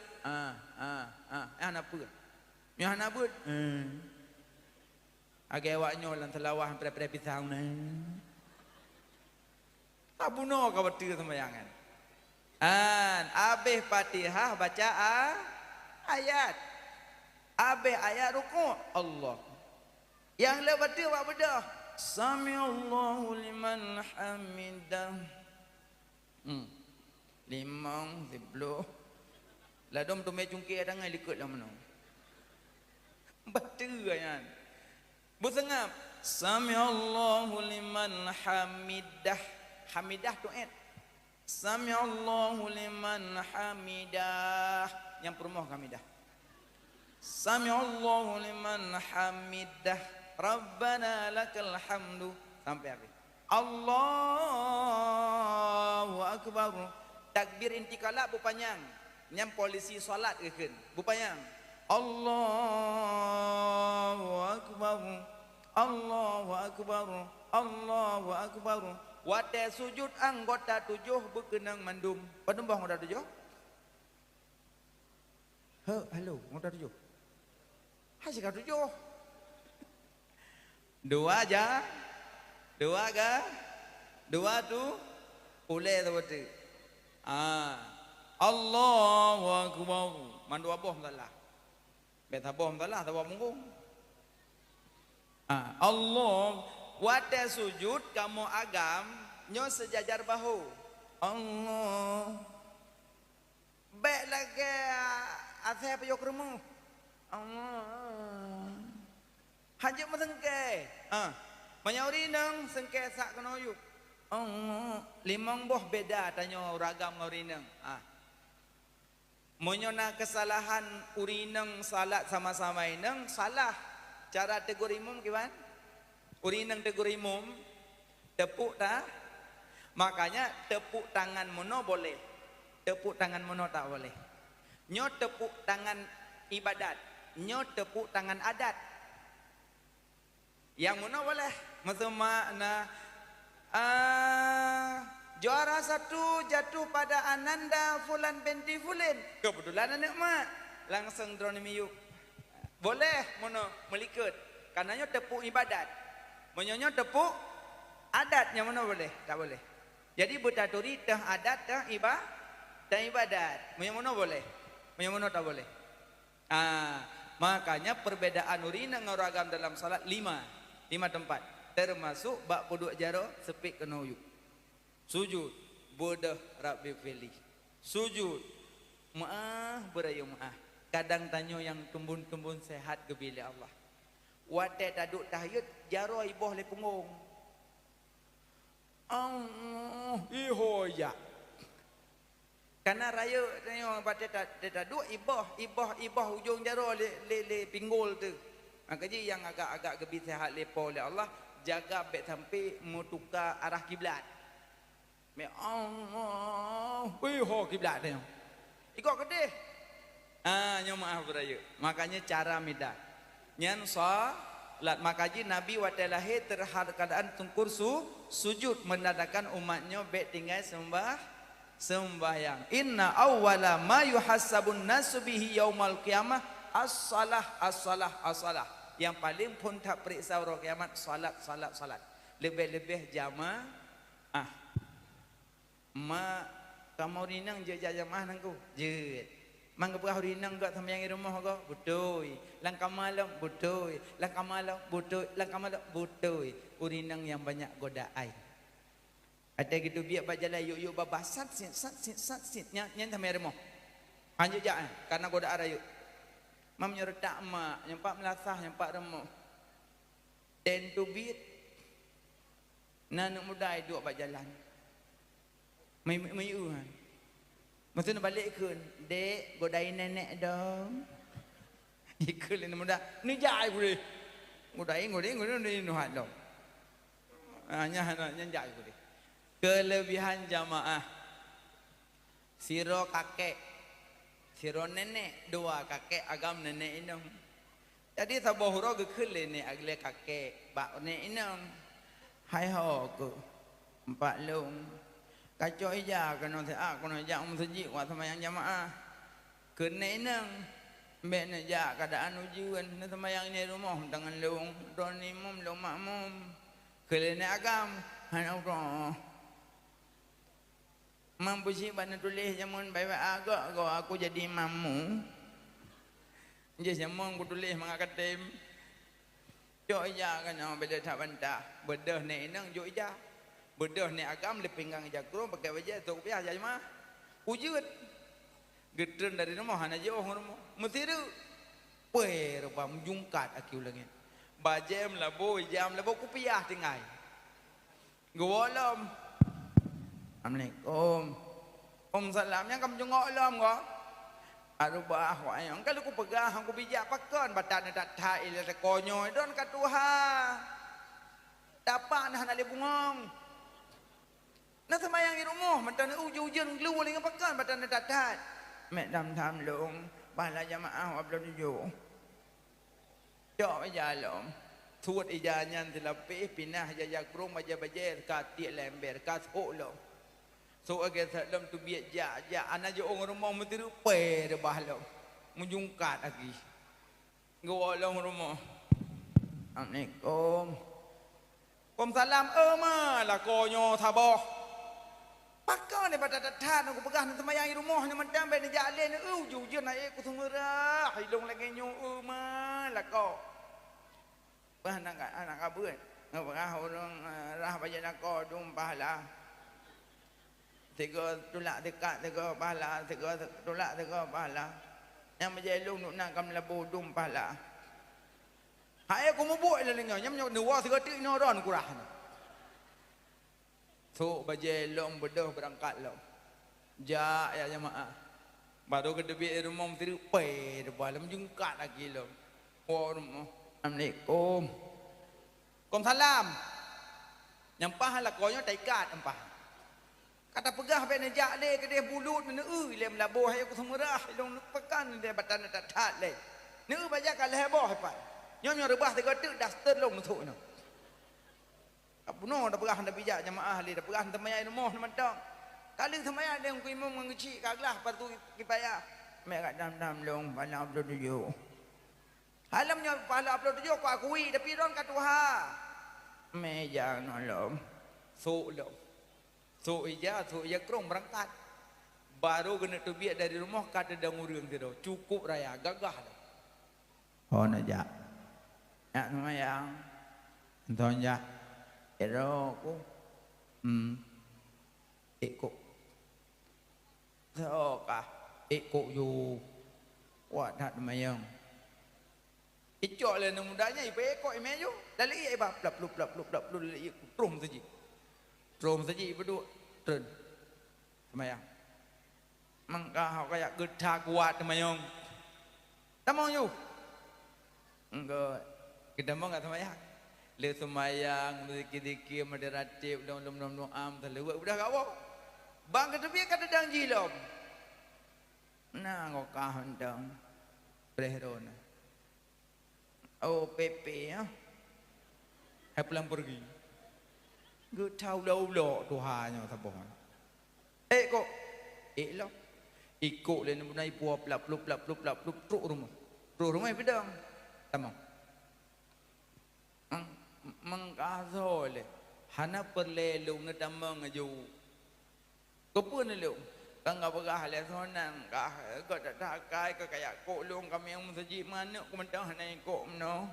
nabut nyo nabut agak awaknya lan selawah pada pisang tak bunuh kau betul sembayangan habis Fatihah baca ayat habis ayat rukuk Allah yang lepas tu buat bedah Samiallahu liman hamidah limang tibloh lah dom tu cungkir ada ngai likut lah mana betul kan busengap Samiallahu liman hamidah hamidah tu Samiallahu liman hamidah yang perumoh hamidah Samiallahu liman hamidah Rabbana lakal hamdu sampai habis Allahu akbar takbir intikala bupanjang nyam polisi solat keun bupanjang Allahu akbar Allahu akbar Allahu akbar wate sujud anggota 7 berkenang mandum penembah anggota 7 halo anggota 7 hai sekat 7 dua aja dua ga dua tu boleh tu betul Allahu akbar mandu aboh salah bet aboh salah tawa munggung Allah wate sujud kamu agam nyo sejajar bahu Allah bet lagi asal payok remu Allah hajat mesengke manyauri nang sengke sak kenoyuk limang boh beda tanya ragam urineng monyona kesalahan urineng salat sama-sama ineng salah cara tegur imam kiwan urineng tegur imam tepuk tak makanya tepuk tangan mono boleh tepuk tangan mono tak boleh nyo tepuk tangan ibadat nyo tepuk tangan adat yang mana boleh maksud makna juara satu jatuh pada Ananda Fulan binti Fulin kebetulan anak mak langsung drone miyuk boleh mana melikut karenanya tepuk ibadat menyonya tepuk adat yang mana boleh tak boleh jadi bertaturi tah adat tah ibadat yang mana boleh yang mana tak boleh makanya perbedaan urina dengan ragam dalam salat 5 tempat termasuk bak puduk jaro sepik kenoyuk sujud bodah rabbi fili sujud maah berayu maah kadang tanyo yang tumbun-tumbun sehat ke bila Allah wate taduk tahiyud jaro iboh le punggung ihoya karena raya tanyo wate taduk iboh ujung jaro le pinggul tu kaji yang agak-agak gebit sehat lepo oleh Allah jaga bet sampai mutukar arah kiblat. Me Allah, ho kiblat dia. Ikut kedeh. Nyo maaf beraya. Makanya cara midah. Nyan salat makaji Nabi waktu lahir terhadap keadaan tungkur sujud mendadakan umatnya bet tinggal sembahyang. Inna awwala ma yuhassabun nasu bihi yaumal qiyamah as-salah. Yang paling pun tak periksa orang kiamat salat. Lebih-lebih jamaah. Ma kamu rinang je jamaah nangku. Je. Mang berah rinang gak sembahyang di rumah gak? Betul. Langkah malam betul. Langkah malam betul. Urinang yang banyak godaan. Ada gitu biar berjalan yuk babasat sit. Nyan sampai rumah. Hanya jangan karena godaan rayu. Mam nyeretak mak, nyempak melasah, nyempak remuk. ten to beat nak muda duduk pak jalan mai kan maksudnya balik kun dek godain nenek dong ikut ni muda ni jai boleh godain ni nuhat dong hanya jai boleh kelebihan jamaah siro kakek siro nenek dua kakek agam nenek inong jadi sabohro ke kele ni agle kakek bak nenek inong hai ho ke empat long kacau ija kena saya kena jak masjid wa sembahyang jamaah kena nang mek nak jak keadaan ujian nak sembahyang ni rumah tangan long don imam long makmum kelene agam han Allah mampu si bana tulis jamun baik-baik agak kau aku jadi imammu je jamun aku tulis mangakatem jo ija kena beda tak bantah bedah ni nang jo ija bedah ni agam di pinggang jakro pakai wajah tu biasa aja mah wujud gedren dari rumah hana jauh rumah mesti tu per bam jungkat aku lagi bajem labo jam labo kupiah tinggal golom Assalamualaikum salam yang kamu jengok lam ko arubah wa yang kalau ku pegang aku bijak pakon batan tak thai le konyo don katuha dapat nah nak bungong nak sembahyang di rumah macam ujian keluar dengan pakan macam nak datat mek dam tham long bala jamaah abdul tujuh jok jalan tuat ijanyan telapi pinah jajak krum baja bajer katik lember kat lo so agar dalam tu biak ja ana jo orang rumah mesti rupai de bahlo menjungkat lagi ngolong rumah Assalamualaikum Waalaikumsalam ma la konyo thaboh pakau ni pada datang aku pegang ni sembahyang di rumah ni macam ben jalan ni ujian naik aku semera hilong lagi nyu ma la ko anak kabut ngapa orang rah bayan aku dum pahala tiga tulak dekat tiga pahala tiga tulak tiga pahala yang berjelung nak kam labu dum pahala hai aku mau buat lah dengar nyam dua tiga tik no ron kurah so bajelong bedah berangkat lo ja ya jemaah baru ke debi rumah mesti pe de balam jungkat lagi lo oh rumah Assalamualaikum Waalaikumsalam nyampah la konyo taikat empah kata pegah be nejak le ke dia bulut ne lem laboh hai aku semurah long pekan dia batan tak tat le ne bajak ka leboh hai nyom rebah tiga tik daster long tu no apuno dah pegah dah bijak jemaah le dah pegah temayai rumah nama dong kali temayai dia ku imam mengecik kaglah patu kipaya mek kat dam-dam long pala upload tujuh halamnya pala upload tujuh ku akui tapi don kat tuha meja nolong so ija krong berangkat baru kena tu biak dari rumah kat ada ngurung tu cukup raya gagah dah oh najak nak temayang entonja ero ko ikut so ka ikut you wa dat mayang icok le nang mudanya ipe ikut imeju dali ai ba plap lali trum saji bedu tren mayang mangka hau kayak gedha kuat mayang tamong you enggak kita mau enggak mayang le semayang dikit-dikit moderatif dong am terlewat udah kau bang ketepi kata dang jilom nah kau kahon dong prehron oh pepe ya hai pulang pergi gue tahu lo Tuhannya sabon kok lo ikut le nai puap plap truk rumah pedang tamam mengkazole hana perlelung na damang aju kopun lelung kang apakah le sonang kah ko tak kai ko kayak ko lung kami yang masjid mana ko mentang hanai ko no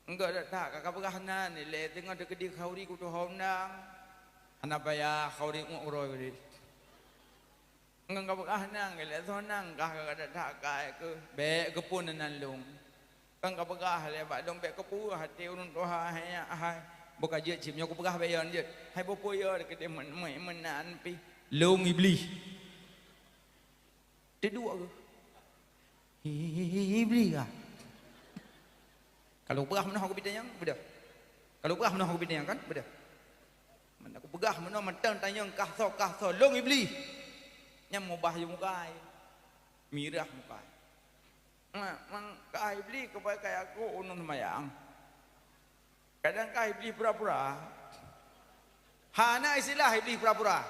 enggak tak apakah hana ni le tengah de kedi khauri ku to honang hana paya khauri ngoroi di enggak apakah nang le sonang kah tak kai ke be kopun nan lung Kan kau pegah lebat dompet kau pura hati urun Tuhan hai. Bukan je cipnya kau pegah bayar je. Hai bopo ya dekat dia menan pi. Long iblis. Dia dua ke? Iblis ah. Kalau pegah mana aku bidang beda. Kalau pegah mana aku bidang kan beda. Mana aku pegah mana mentang tanya kahso long iblis. Nyam mubah je mukai. Mirah mukai. Mang kai iblis kepada kayak aku unun semayang. Kadang kai iblis pura-pura. Hana istilah iblis pura-pura.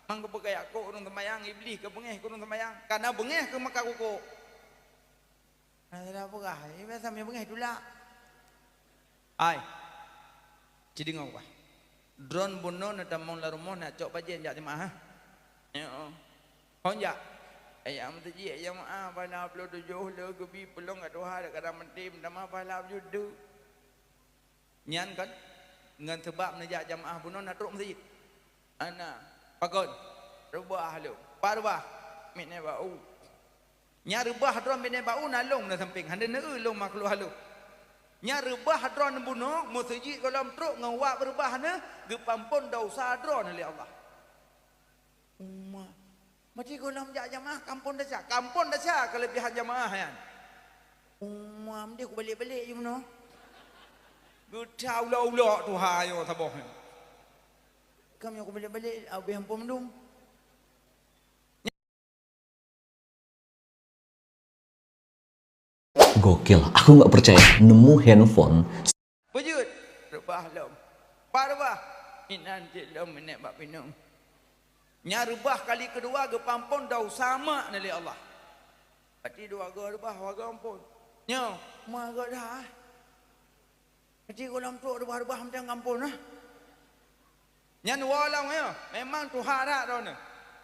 Mang kepada kayak aku unun semayang iblis ke bengeh unun semayang. Karena bengeh ke maka kuku. Ada apa kah? Ini sampai bengeh dula. Ai. Jadi ngau kah? Drone bunuh nak tamong larumon nak cok bajen jak jemaah. Ya. Honja. Ayam terji ayam pada upload 7 le gebi pelong kat Tuhan kat dalam mentim nama pala judu. Nyan kan dengan sebab najak jamaah bunon nak teruk masjid. Ana pakon rubah lu. Parwah mitne bau. Nya rubah dron mitne bau nalong na samping hande neu long maklu halu. Nya rubah dron buno masjid kolam teruk ngawak berubah ne gepampun dosa dron oleh Allah. Ummah macam kolam jamaah kampung dah kelebihan jamaah kan. Umam dia aku balik-balik je mana. Gutau ulah Tuhan yo taboh. Kami aku balik-balik habis hampun mendung. Gokil, aku nggak percaya nemu handphone. Wujud, rubah lom. Parwah, inan jelom menek bak pinung. Nya rubah kali kedua ke pampun dah sama nali Allah. Berarti dua ke rubah waga ampun. Nya, maga dah. Berarti kolam tu rubah-rubah macam kampun lah. Nya walang ya, memang tu harat dah ni.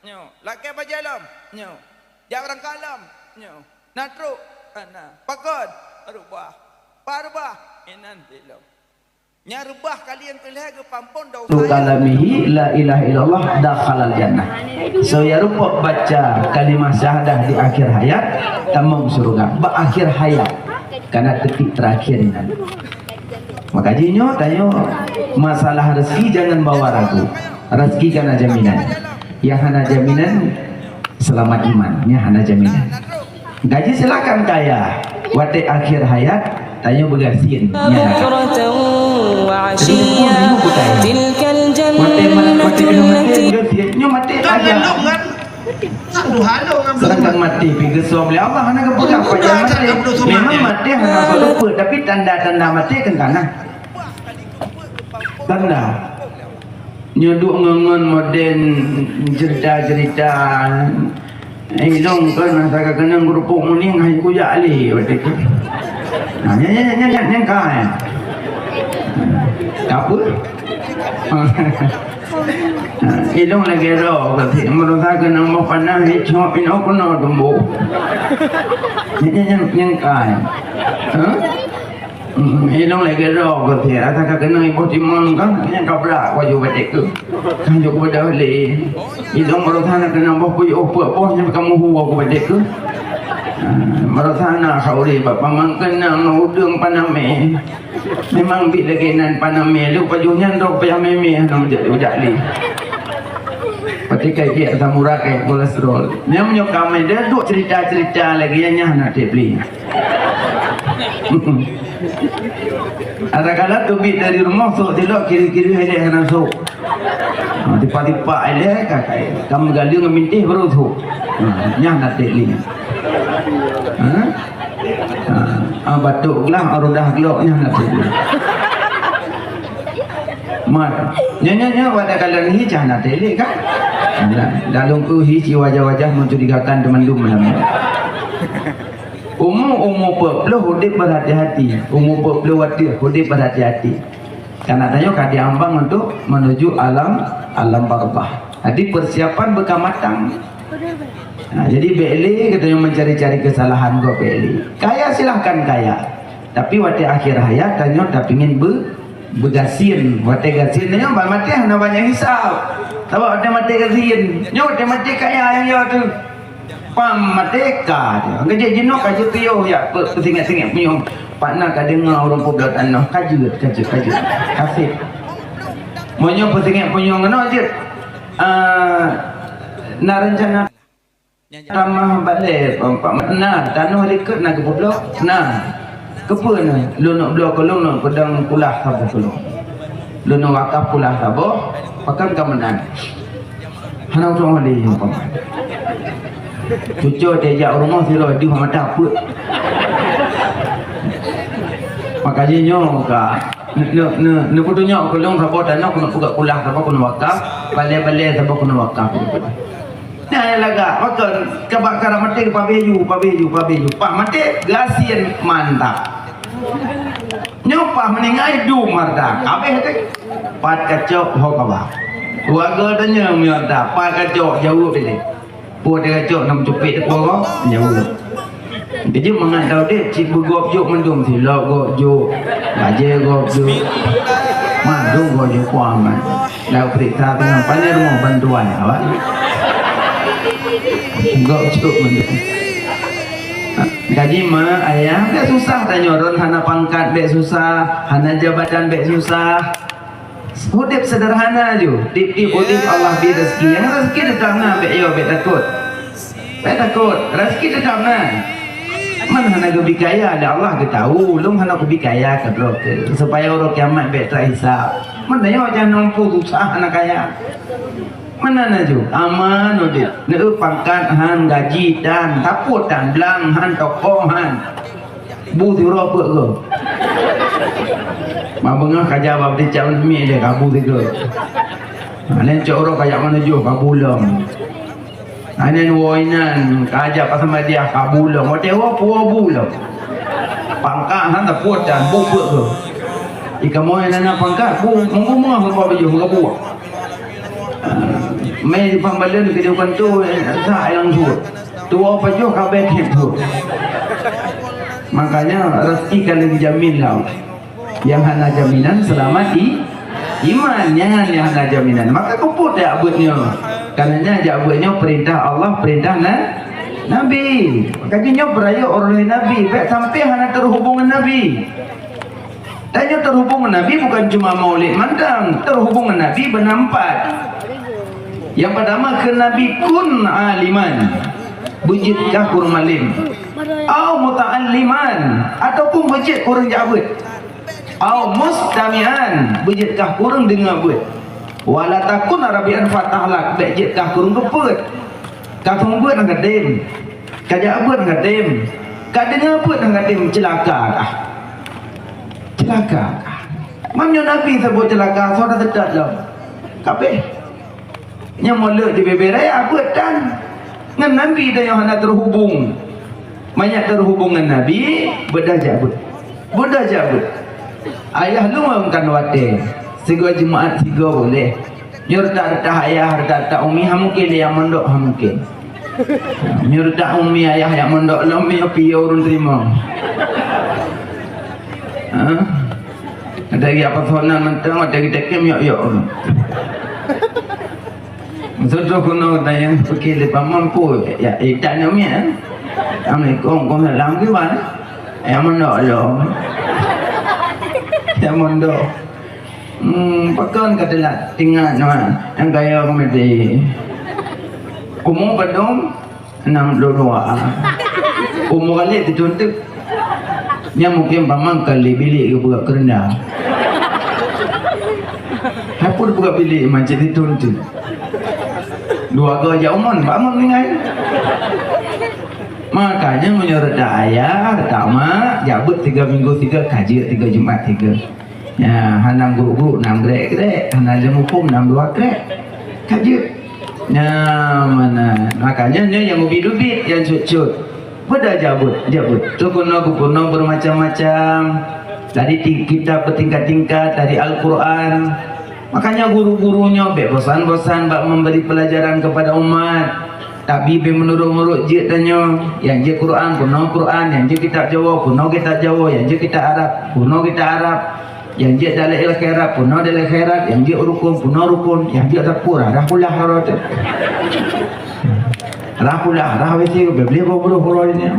Nya, laki bajalam. Nya, jak orang kalam. Nya, natruk. Ana, pakon rubah. Parubah inan dilom. Nya rubah kali yang kelih ke pampun dah kalamihi la ilaha illallah dakhalal jannah. So ya rupa baca kalimah syahadah di akhir hayat tamam surga ba akhir hayat karena detik terakhir. Maka jinyo tanyo masalah rezeki jangan bawa ragu. Rezeki karena jaminan. Yang hana jaminan selamat imannya hana jaminan. Gaji silakan kaya. Wate akhir hayat tanyo begasin nya. تلك الجنة التي sedangkan mati pergi oleh Allah hanya kepulang pada mati memang mati hanya lupa tapi tanda-tanda mati kan tanah tanda nyoduk ngengon modern cerita-cerita ilong kan saya kena gerupuk muning hai kuya ali waktu itu nah yang kaya apa? Ilong lagi roh kasi merusak kena mau panah hijau ino kono tumbuh. Yang kaya. Ilong lagi roh kasi asa kena ibu timon kan yang kabrak waju betek tu. Kan jauh pada le. Ilong merusak kena mau puyo apa yang kamu huwa aku betek tu. Merasana kauri bapa mangkena ngudung paname memang bit lagi nan paname lu pajunya ndok payame me nam jadi ujali pati kai dia samura kai kolesterol nem nyo kame dia duk cerita-cerita lagi nya nak beli ada kala tu bit dari rumah sok dilok kiri-kiri hele hana sok tiba-tiba ele kakai kamu gali ngamintih baru tu nya nak beli batuklah arudah geloknya nak pergi. Mar, nyonya pada kalian ni jangan telik kan? Dalam tu hiji wajah-wajah mencurigakan teman-teman malam. Umur perlu hudip berhati-hati. Umur perlu hudip berhati-hati. Karena tanya kadi ambang untuk menuju alam barzah. Jadi persiapan bekam matang. Nah, jadi beli katanya mencari-cari kesalahan gua beli. Kaya silahkan kaya. Tapi waktu akhir hayat tanya tak pingin begasin. Waktu gasin tanya bal mati hana banyak hisab. Tahu waktu mati gasin. Nyo waktu mati kaya yang yo tu. pam mateka dia kerja jenok kaju tio ya petingat-tingat punya partner ka dengar orang poblat anak kaju kasih monyo petingat punya ngono je na rencana ramah balik pak nah tanah dekat nak ke poblok nah kepa na lunok blok kolong pedang kulah sabo kolong lunok wakaf kulah sabo pakan kamenan hanau tong ali pam cucu dia rumah siro di mata apa makanya nyo ka ne putunya kolong sabo tanah kena buka kulah sabo kena wakaf balik sabo kena wakaf nah laga makan kebakaran mati pabeju pak mati gasian mantap nyopa meningai du marda kabeh teh pat kacok ho kawa warga tanya marda pat kacok jauh bele pu dia kacok nam cepit ko jauh jadi mengadau dia cik begop juk mendung silok gop juk baje gop juk mandung gop juk kuaman lau periksa dengan pandai rumah bantuan awak gop juk mendung gaji mah ayah bek susah tanya orang hana pangkat bek susah hana jabatan bek susah hidup sederhana je tip-tip Allah beri rezeki yang rezeki dekat na bek yo bek takut rezeki dekat na mana hana gebi kaya ada Allah ke tahu lum hana gebi kaya ke blok supaya orang kiamat bek terhisap mana yo jangan nampu susah anak kaya mana naju aman odit ne pangkat han gaji dan taput dan belang han tokoh han bu tiro pe ke ma bengah kaja bab dia cak mi dia kabu tiga alen cak oro kayak mana jo kabulong anen woinan kaja pasal dia kabulong otewa puo bulong pangkat han taput dan bu pe ke ika moy nana pangkat bu munggu apa baju kabu mai pambalan ke depan tu sa yang tua pajo kabeh itu makanya rezeki kalau dijamin lah yang hana jaminan selamat iman yang hana jaminan maka kuput ya abutnya karenanya abutnya perintah Allah perintah Nabi makanya beraya orang Nabi baik sampai hana terhubungan Nabi tanya terhubungan Nabi bukan cuma maulid mandang terhubungan Nabi benampat yang pertama ke Nabi kun aliman bujitkah kurang alim au muta'alliman ataupun bujit kurang jabut au mustami'an bujitkah kurang dengar buat wala takun arabian fatahlak bujitkah kurang keput kafung buat angkat dem kajak buat angkat dem kadengar buat angkat dem celaka mamnya Nabi sebut celaka saudara dekat lah kabeh yang mula di beberai apa dan dengan Nabi dan yang hendak terhubung banyak terhubung dengan Nabi bedah jabut ayah lu mengkan wate segala jemaat tiga boleh nyurta ayah harta umi hamukil yang mondok hamukil nyurta umi ayah yang mondok umi api urun terima ada lagi apa soalan mentang ada kita kem yuk Sudah kuno tanya pergi lepas mampu ya tak namanya Assalamualaikum kau salam ke mana yang mondok lo yang mondok pakan katalah tinggal nama yang kaya komedi umur badong 62 umur kali dituntuk yang mungkin pamang kali bilik ke buka kerendam apa buka bilik macam dituntuk dua gajah umon bangun dengan makanya menurut ayah pertama jabut 3 minggu 3 kaji 3 Jumat 3 ya hanam guru 6 grek hanam jemupum 62 grek kaji ya mana makanya yang ubid-ubid yang cut-cut pada jabut tukuno bermacam-macam dari kita bertingkat-tingkat dari Al-Quran. Makanya guru-gurunya bosan-bosan bak memberi pelajaran kepada umat. Tapi menurut jid tanya, yang je Quran kuno Quran, yang je kitab Jawa kuno kitab Jawa, yang je kitab Arab kuno kitab Arab, yang je dalil akhirat kuno dalil akhirat, yang je rukun kuno rukun, yang je dapur dah pula harat. Rah pula, rah besi beli buru ini.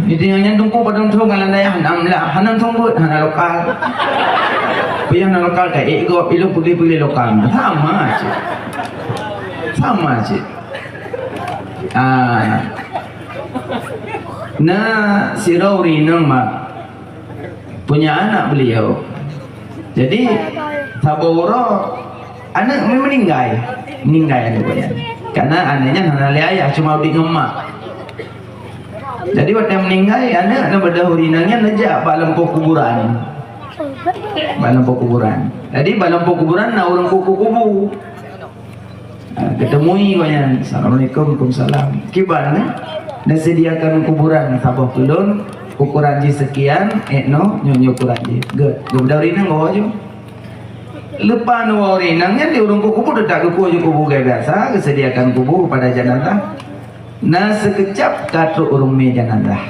Ini yang tunggu pada tunggu ngalan daya hanam lah, hanam tunggu hanam lokal. Pihak lokal kayak ego pilu pulih lokal sama aja. Sama aja. Nah, si Rauri nama punya anak beliau. Jadi Saboro anak meninggal anaknya. Karena anaknya hanali ayah cuma di ngemak. Jadi waktu meninggal anak berdahurinanya nejak balam kuburan. Balam kuburan. Jadi balam kuburan na orang kubu. Ketemui banyak. Assalamualaikum, waalaikumsalam. Kiban dah sediakan kuburan sabah pelun ukuran ji sekian nyonya ukuran ji. Good. Berdahurinang bawa je. Lepas warinangnya di urung kubur detak kubu biasa kesediakan kubur pada jenazah. Nah sekejap katuk urung me jenazah.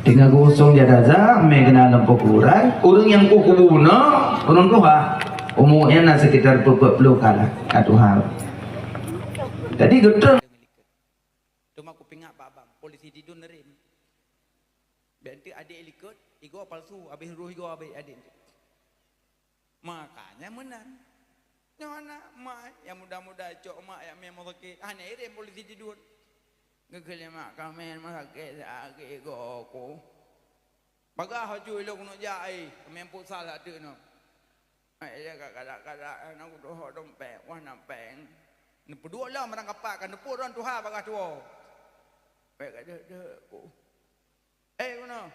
Tinggal gosong jenazah me kena dalam kuburan. Urung yang kubur no urung tua umurnya na sekitar 40 kala katuk hal. Jadi geter. Cuma aku pingak Pak Abang, polisi tidur nerim. Benti adik likut, igo palsu, habis ruh igo habis adik. Makanya menang. Nyona mak yang muda-muda cok mak yang memang sakit. Hanya ini polisi tidur. Gegel mak kami yang sakit sakit go. Bagah haju elok nak jai, memang salah tu no. Ai kadang-kadang aku doh dompet, wah nampeng. Nepu dua lah merang kapak kan nepu orang Tuhan bagah tua. Baik ada ko. Mana?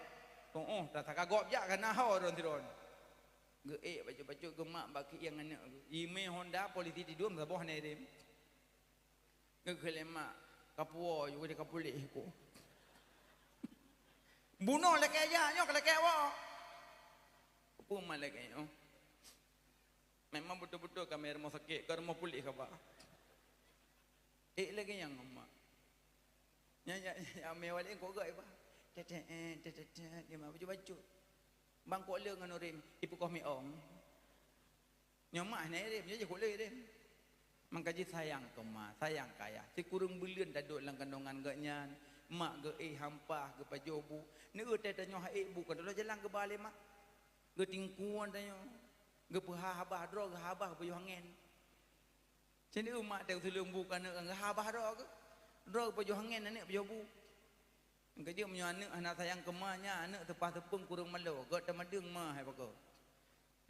Tak kagok jak kan hau orang tiron. Ge baca-baca gemak baki yang anak email Honda polisi tidur sabah ni dem. Gegelemak kapua juga dia kapulih ko. Bunuh lek aja nyo lek wa. Apa malak nyo? Memang betul-betul kami rumah sakit, ke rumah pulih ke apa? Lagi yang emak. Ya mewalin kok gak apa? Dia mah baca-baca. Bang kok le dengan orang ibu kau miong. Nyomak ni dia, dia kok le dia. Mangkaji sayang ke mak, sayang kaya. Si kurang bulan dah duduk dalam kandungan gaknya. Mak ge hampah ge pajobu. Ni ge tanya ibu kan dulu jalan ke balik mak. Ge tingkuan tanya. Ge habah dro ge habah payo angin. Jadi mak teu tulung bukan ge habah dro ge. Dro payo angin anak pajobu. Kerja punya anak sayang kemahnya, anak tepah-tepung kurang malu. Gak temadeng mah hai pako.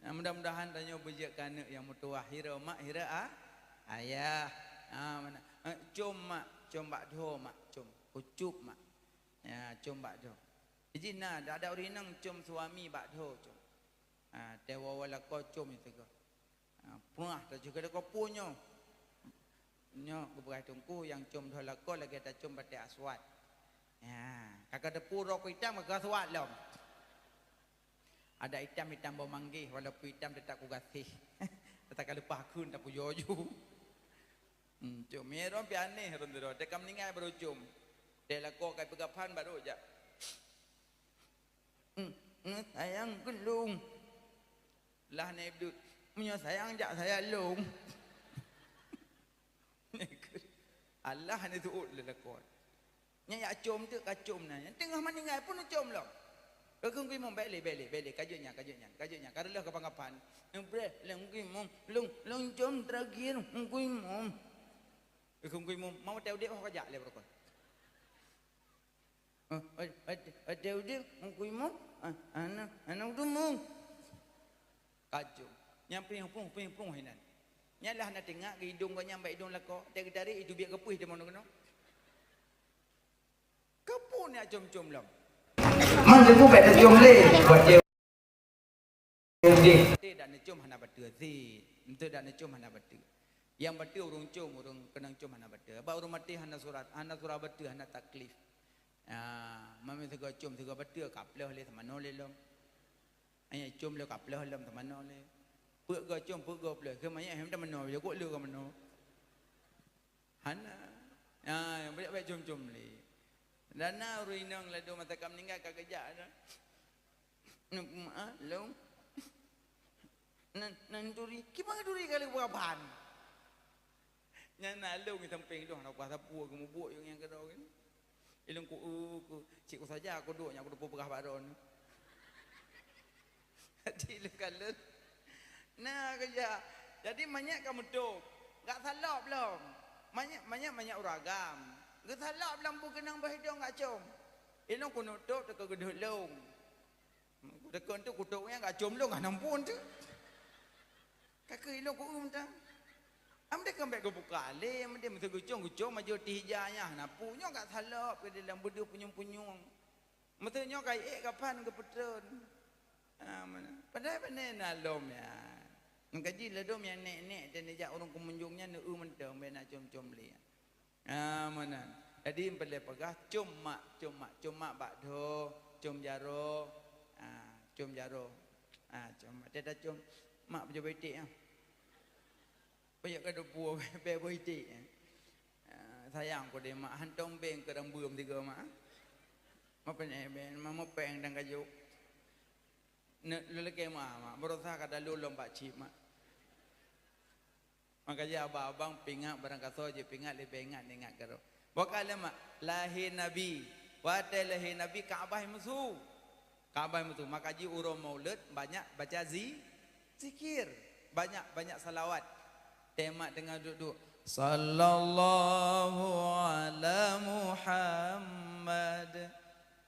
Mudah-mudahan tanya berjak anak yang mutuah hira mak hira ayah. Mana? Cum mak, cum bak do mak, cum ucup mak. Ya, cum bak do. Jadi nah, ada orang cum suami bak do cum. Dewa wala ko cum itu ko. Punah tak juga ada ko punyo. Nyo keberai tungku yang cum dola ko lagi ada cum bate aswat. Ya, kakak ada pura ku hitam ke suat lom. Ada hitam bau manggih walaupun hitam tetap ku gasih. Tetap lupa aku tak pujo ju. Cum meron piane ron ro. Dekam ningai baru cum. Dela ko kai pegapan baru ja. Sayang gelung. Lah ne abdut. Punya sayang jak saya lung. Allah ni tu lelakon. Nya cum tu kacum na. Tengah meninggal pun cum lah. Kau kui mom balik kajunya. Karela kapan-kapan. Bre leng kui mom long cum terakhir kui mom. Kau kui mom mau tahu dia kajak le berkon. Tahu dia kui mom anak tu mom. Kacum. Yang ping hinan. Nya lah nak tengok hidung kau nyambai hidung lako. Dari itu biar kepuh dia mau kena. Kapu ni acom-com lam. Mana tu bet cium le buat dia. Tak nak cium hana betul si. Itu tak nak cium hana betul. Yang betul urung cium urung kenang cium hana betul. Ba urung mati hana surat betul hana taklif. Mami sego cium sego betul kapleh le sama nole lam. Ai cium le kapleh lam sama nole. Puk go cium puk go pleh. Ke maya hem dah mano, yo ko le ka mano. Hana. Yang banyak cium-cium le. Dana ruinang ladu mata kam ninggal ka kerja dah. Long. Nan duri, gimana duri kali buaban? Nya nalung di tempeng doh nak kuasa pu ke mubuk yang kedau kan. Ilung ku cik ku saja aku duk nya aku dupo begah baron. Jadi lekalan. Nah kerja. Jadi banyak kamu duk. Enggak salah belum. Banyak uragam. Enggak salah belum bu kenang bahidong enggak com. Ilung ku nutuk teka gedeh long. Dekon tu kutuknya enggak com long enggak nampun tu. Kakak ilung ku tang. Amde kembek ke buka le, amde mesti gucung maju tihjanya. Napunya enggak salah ke dalam bedu punyung-punyung. Mestinya kai kapan ke petron. Mana? Padahal benar nalom ya. Ngkaji ladom yang nek dan dia orang kemunjungnya nu mentang bena com-com le. Mana? Jadi boleh pegah cuma bakdo, com jaro. Com jaro. Com ada com mak pejabat itik ah. Banyak kada puas be itik. Sayang ko dia mak hantong beng ke dang buom tiga mak. Mak ben mak peng dang kajuk. Lelaki mak berusaha kada lulung pak cip mak. Makanya abang pingat barang kaso je pingat le bengat ingat karo. Bakal mak lahir nabi, wate lahir nabi Kaabah musuh. Kaabah musuh makaji urus maulid banyak baca zikir, banyak salawat. Tema dengan duduk sallallahu ala Muhammad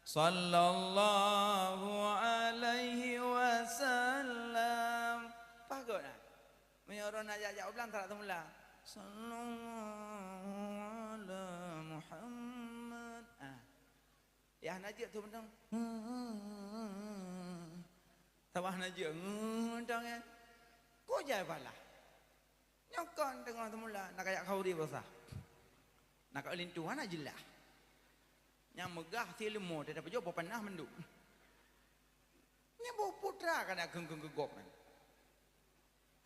sallallahu alaihi wasallam. Pagot nah. Menyorong ajak ulang tak semula. Sallallahu ala Muhammad. Ya najak tu bentang. Tawah najak bentang kan. Kau jaya pala. Nyokon tengah semula nak kayak khauri besar. Nak kat lintuan aja lah. Yang megah si lemo dia dapat jawab panah menduk. Ni bawa putra kan nak geng-geng-gop kan.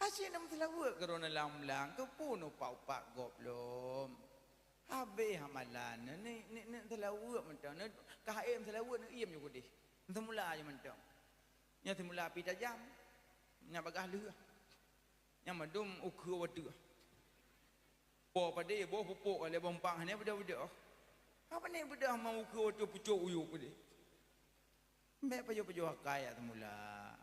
Asyik nam selawat kerana lam-lang ke pun upak-upak gop belum. Habis hamalan ni selawat mentang. Ni kaim selawat ni iam juga deh. Semula aja mentang. Nya semula api tajam. Nya bagah leuh. Yang madum ukur wadu. Po pada bo pupuk ale bompang ni budak-budak. Apa ni budak mau ukur wadu pucuk uyuk pada. Mbak pajo-pajo kaya semula.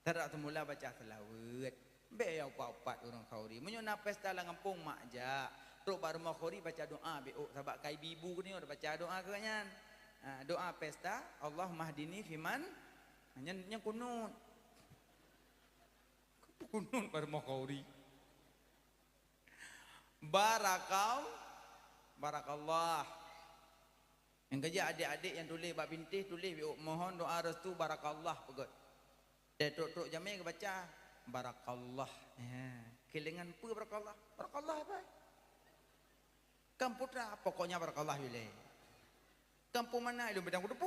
Tarak semula baca selawat. Mbak yang papat orang khauri. Menyona pesta lang kampung mak ja. Tok baru mau khauri baca doa beok sabak kai bibu ni orang baca doa ke kanyan. Doa pesta Allah mahdini fiman yang kunut. Kunun bar makauri barakallah yang kerja adik-adik yang tulis bab bintih tulis mohon doa restu barakallah pegot tok jamai ke baca barakallah kelingan apa barakallah apa kamputra pokoknya barakallah wile kampung mana itu bedang kudu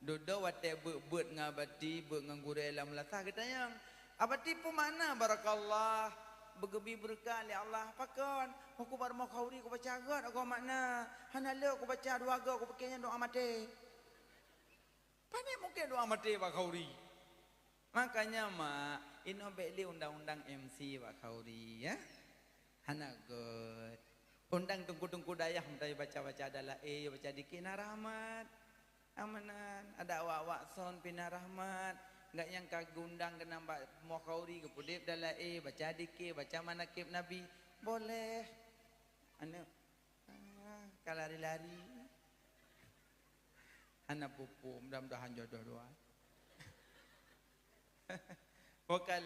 dodo wate beut ngabati beut ngangure lam latah kita yang apa tipu mana barakallah bergebi berkah li Allah pakon aku bar mau khauri aku baca agak aku makna hanale aku baca dua agak aku pakainya doa mati pandai mungkin doa mati pak khauri makanya mak ino beli undang-undang MC pak khauri ya hana god undang tungku-tungku dayah mesti baca-baca adalah baca dikina rahmat amanan ada awak-awak son pina rahmat enggak yang kagundang ke nampak muakhauri ke pudip dalam baca dikir baca manakib nabi boleh anak kalau lari-lari anak pupu mudah-mudahan jodoh doa wakal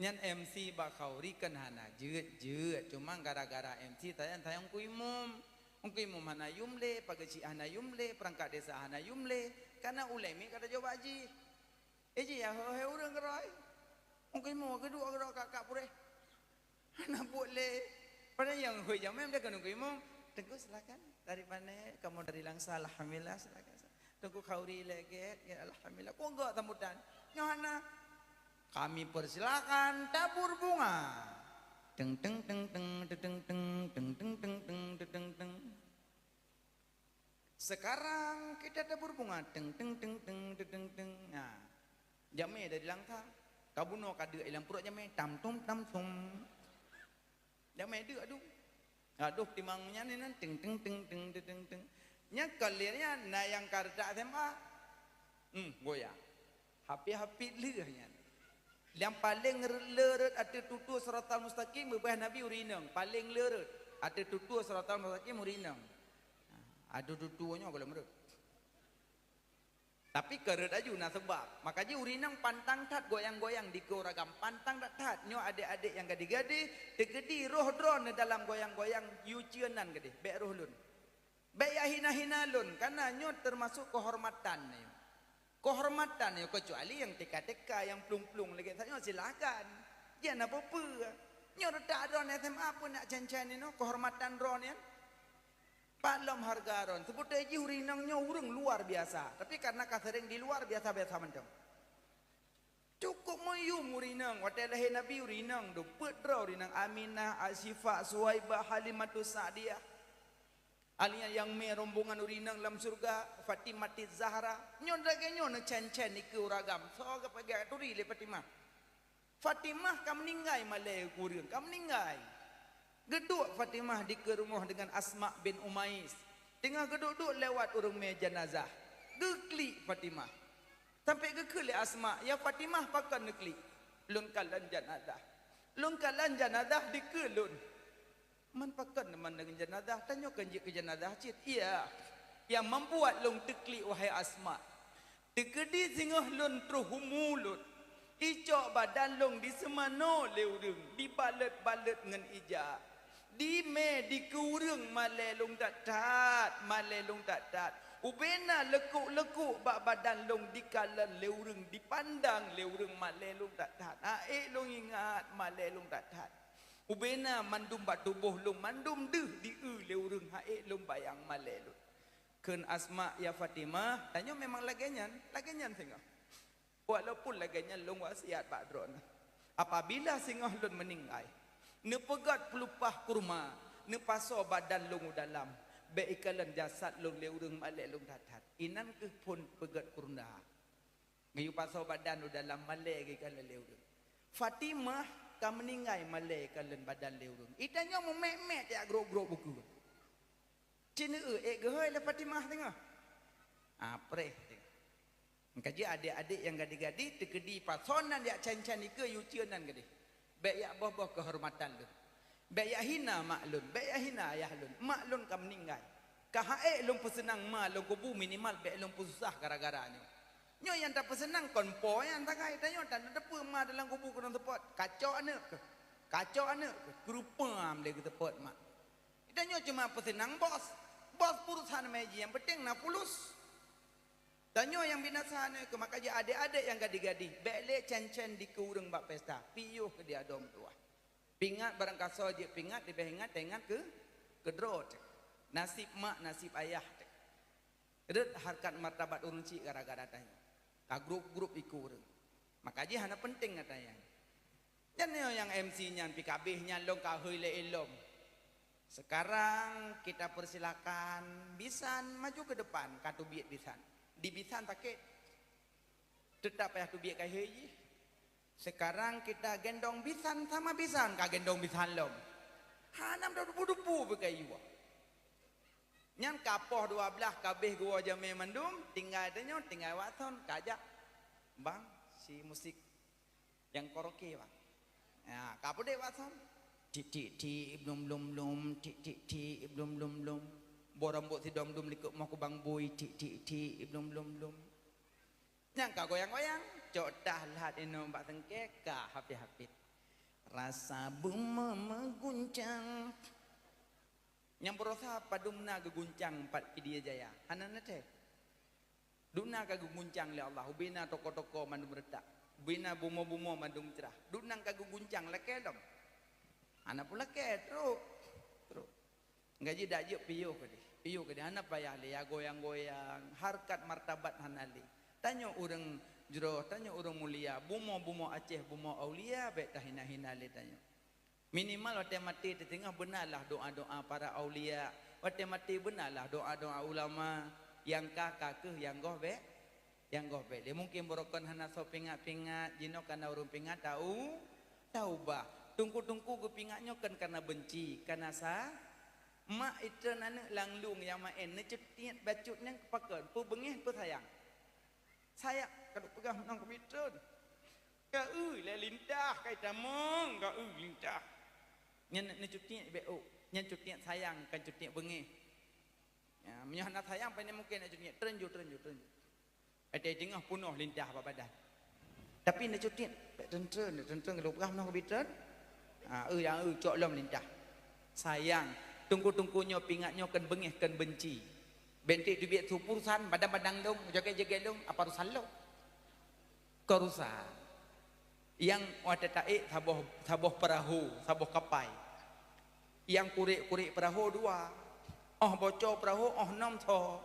nyan MC bakhauri kan hana jeut cuma gara-gara MC tayang kuimum hana yumle pagaci hana yumle perangkat desa hana yumle karena ulemi kata jawab haji Eji ya he urang kerai. Mungkin mau kedua kerak kakak pure. Anak boleh. Pada yang hui jamem dia kan mau. Tengku silakan. Dari mana kamu dari Langsa alhamdulillah silakan. Tengku khauri leget ya alhamdulillah. Kok enggak sambutan? Nyohana. Kami persilakan tabur bunga. Teng teng teng teng teng teng teng teng teng teng teng teng. Sekarang kita tabur bunga. Teng teng teng teng teng teng. Nah. Jamai dari langkah kabuno kada ilang puruk jamai tam tum jamai dia aduh Aduh timangnya ni nan ting ting ting ting ting ting. Nya kalirnya na yang karda tema. Goyang. Hapi-hapi lirnya. Yang paling leret ada tutur siratal mustaqim bebah Nabi urinang. Paling leret ada tutur siratal mustaqim urinang. Ada tuturnya kalau menurut. Tapi keret aja na sebab. Makanya urinang pantang tat goyang-goyang di koragam. Pantang tat. Nyo adik-adik yang gadi-gadi. Tegedi roh drone dalam goyang-goyang. Yucianan gadi. Baik roh lun. Baik hina-hina lun. Karena nyo termasuk kehormatan. Kehormatan nyo. Kecuali yang teka-teka. Yang plung-plung lagi. Nyo silakan. Jangan apa-apa. Nyo redak drone SMA pun nak cancani no. Kehormatan drone ya. Palam harga ron. Sebut aja urinangnya urung luar biasa. Tapi karena kasering di luar biasa-biasa macam. Cukup mayum urinang. Watalah Nabi urinang. Dupet draw urinang. Aminah, Asifah, Suhaibah, Halimatus Sa'diyah. Aliyah yang rombongan urinang dalam surga. Fatimah Zahra. Nyon lagi nyon cen-cen ni ke uragam. So kapag turi le Fatimah. Fatimah kam meninggal malai kurang. Kam meninggal. Geduk Fatimah di ke rumah dengan Asma bin Umais. Tengah geduk-duk lewat urung meja jenazah. Geklik Fatimah. Sampai geklik Asma. Ya Fatimah pakan neklik. Lun kalan jenazah. Lun kalan jenazah di ke lun. Man pakan teman dengan jenazah. Tanya kenjik ke jenazah cit. Iya. Yang membuat lun teklik wahai Asma. Tegedi singah lun terhumulun. Icok badan lun di semano leurung. Dibalet-balet dengan ijak. Di me di kurung malelung tat malelung tat ubena lekuk-lekuk bak badan long di kalan leurung dipandang leurung malelung tat long ingat malelung tat ubena mandum bak tubuh long mandum deh di leurung long bayang malelung ken Asma ya Fatimah tanya memang lagenyan singa walaupun lagenyan long wasiat bak dron apabila singa long meninggal nepegat pelupah kurma nepaso badan long dalam beikalan jasad long leurung malek long datat inan ke pun pegat kurna ngayu paso badan dalam malek gikalan leurung Fatimah ka meninggal malek kalan badan leurung itanya memek-mek ya grok-grok buku cina gehoi la Fatimah tengah pre kaji adik-adik yang gadi-gadi tekedi pasonan ya can-can ke yucianan gadi baik ya boh kehormatan lu. Baik ya hina maklun, baik ya hina ayah lun. Maklun kam meninggal. Kahae lun pesenang ma lun kubu minimal baik lun susah gara-gara nyo. Nyo yang tak pesenang konpo yang tak kait nyo tak ada apa ma dalam kubu kena tepot. Kacau anak ke. Kacau anak ke. Kerupam lagi tepot mak. Kita nyo cuma pesenang bos. Bos perusahaan meji yang penting nak pulus. Tanyo yang binasa ni ke makanya adik-adik yang gadi-gadi belek cen-cen di keurang bak pesta piyuh ke dia dom tua pingat barang kaso je pingat di behingat tengat ke kedrot nasib mak nasib ayah red harkat martabat urang cik gara-gara tanya ka grup-grup ikurang makanya hana penting katanya jangan yang MC nya PKB nya long ka heule elom sekarang kita persilakan bisan maju ke depan katu biet bisan di bisan takut tetap payah tu biak kai sekarang kita gendong bisan sama bisan ka gendong bisan lom hanam dah dupu-dupu bekai wa nyang kapoh 12 kabeh gua jame mandum tinggal denyo tinggal waton kajak bang si musik yang karaoke bang ya kapo dek waton ti blum ti blum borambut si dom likut mau ke bang boy ti blum yang kau goyang-goyang cok dah lahat ino mbak tengke ka hapit-hapit rasa buma mengguncang yang berosa padumna geguncang empat pidia jaya anak teh duna kaguguncang le Allah ubina toko-toko mandum retak ubina bumo-bumo mandum cerah dunang kaguguncang leke dom anak pula ke terus ngaji dak je piyo ke dia anak payah le ya goyang-goyang harkat martabat hanali tanya orang jero tanya orang mulia bumo Aceh bumo aulia baik dah hina-hina le tanya minimal waktu mati tengah benarlah doa-doa para aulia waktu mati benarlah doa-doa ulama yang kakak ke yang goh be le mungkin borokon hana so pingat-pingat jino kana urung pingat tahu bah tungku-tungku ke pingatnya kan karena benci karena mak itu nana langlung yang main ne cetiat bacutnya pakai pu bengih pu sayang kaduk pegang nang komputer ka le lintah kai tamong ka lintah nyen ne cutiat bo nyen cutiat sayang kan cutiat bengih ya menyoh nak sayang pai mungkin ne cutiat terenju ada tengah punuh lintah apa badan tapi ne cutiat tentren kaduk pegang nang komputer yang cok lom lintah sayang tunggu-tunggunya pingatnya kan bengih kan benci bentik tu biak tu urusan badang-badang dong jaga-jaga dong apa urusan lo kerusan yang ada taik saboh perahu saboh kapai yang kurik-kurik perahu dua bocor perahu nom tho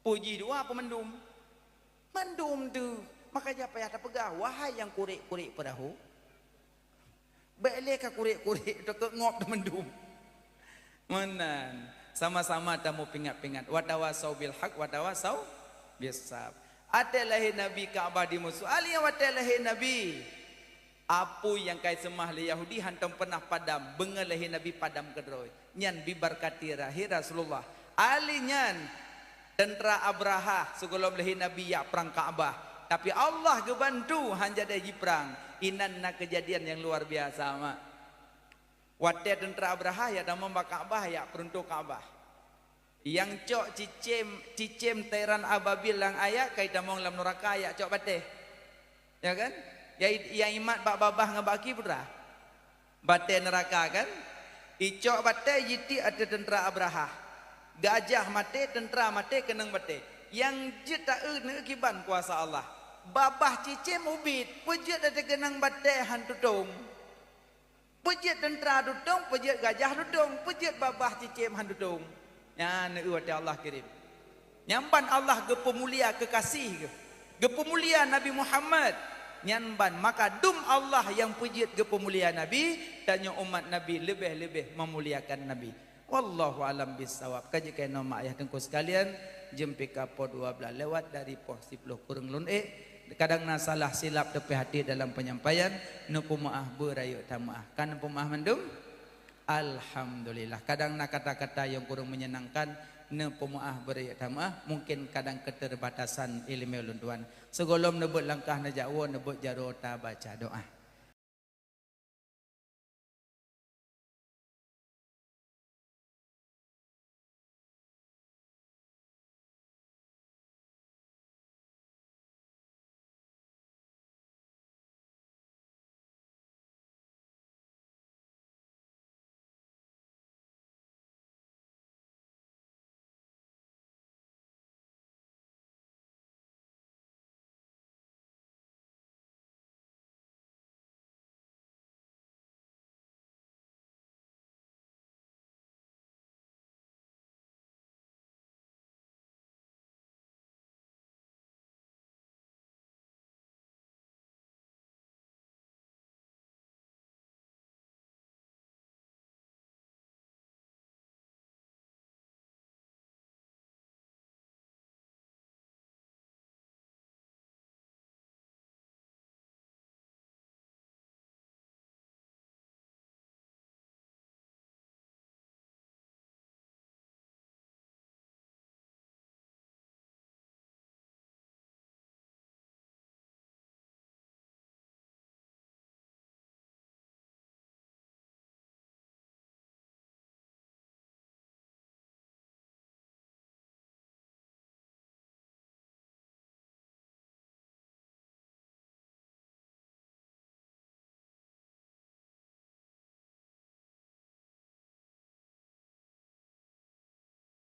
puji dua apa mendum tu maka siapa yang tak pegah wahai yang kurik-kurik perahu boleh ka kurik-kurik tu ngop tu mendum menan sama-sama tamu pingat-pingat watawasau bil haq watawasau bisab atalahi nabi Ka'bah di musuh ali watalahi nabi apu yang kai semah le Yahudi hantam pernah padam bengalahi nabi padam kedroi nyan bibarkati rahir Rasulullah ali nyan tentera Abraha sebelum lehi nabi ya perang Ka'bah tapi Allah gebantu hanjada ji perang inan na kejadian yang luar biasa mak wadah tentera Abraha ya dalam Ka'bah ya peruntuk Ka'bah yang cok cicim teran ababil lang ayak kai damong lam neraka ya cok bateh ya kan yang imat bak babah ngabaki pura bateh neraka kan icok bateh yiti ada tentera Abraha gajah mate tentera mate keneng bateh yang jeta kiban kuasa Allah babah cicim ubit pujut ada kenang bateh hantu dong pujut tentera dudung pujut gajah dudung pujut babah cicim hantu dong ya ne Allah kirim nyamban Allah ge pemulia kekasih ge pemulia Nabi Muhammad nyamban maka dum Allah yang pujit ge pemulia Nabi dan umat Nabi lebih-lebih memuliakan Nabi wallahu alam bisawab kaji kena mak ayah tengku sekalian jempi kapo 12 lewat dari poh 10 kurang lun kadang na salah silap tepi hati dalam penyampaian nu pemaah berayu tamaah kan pemaah mendum alhamdulillah kadang na kata-kata yang kurang menyenangkan ne pemaah berayu tamaah mungkin kadang keterbatasan ilmu lunduan segolom nebut langkah na jawa nebut jarota baca doa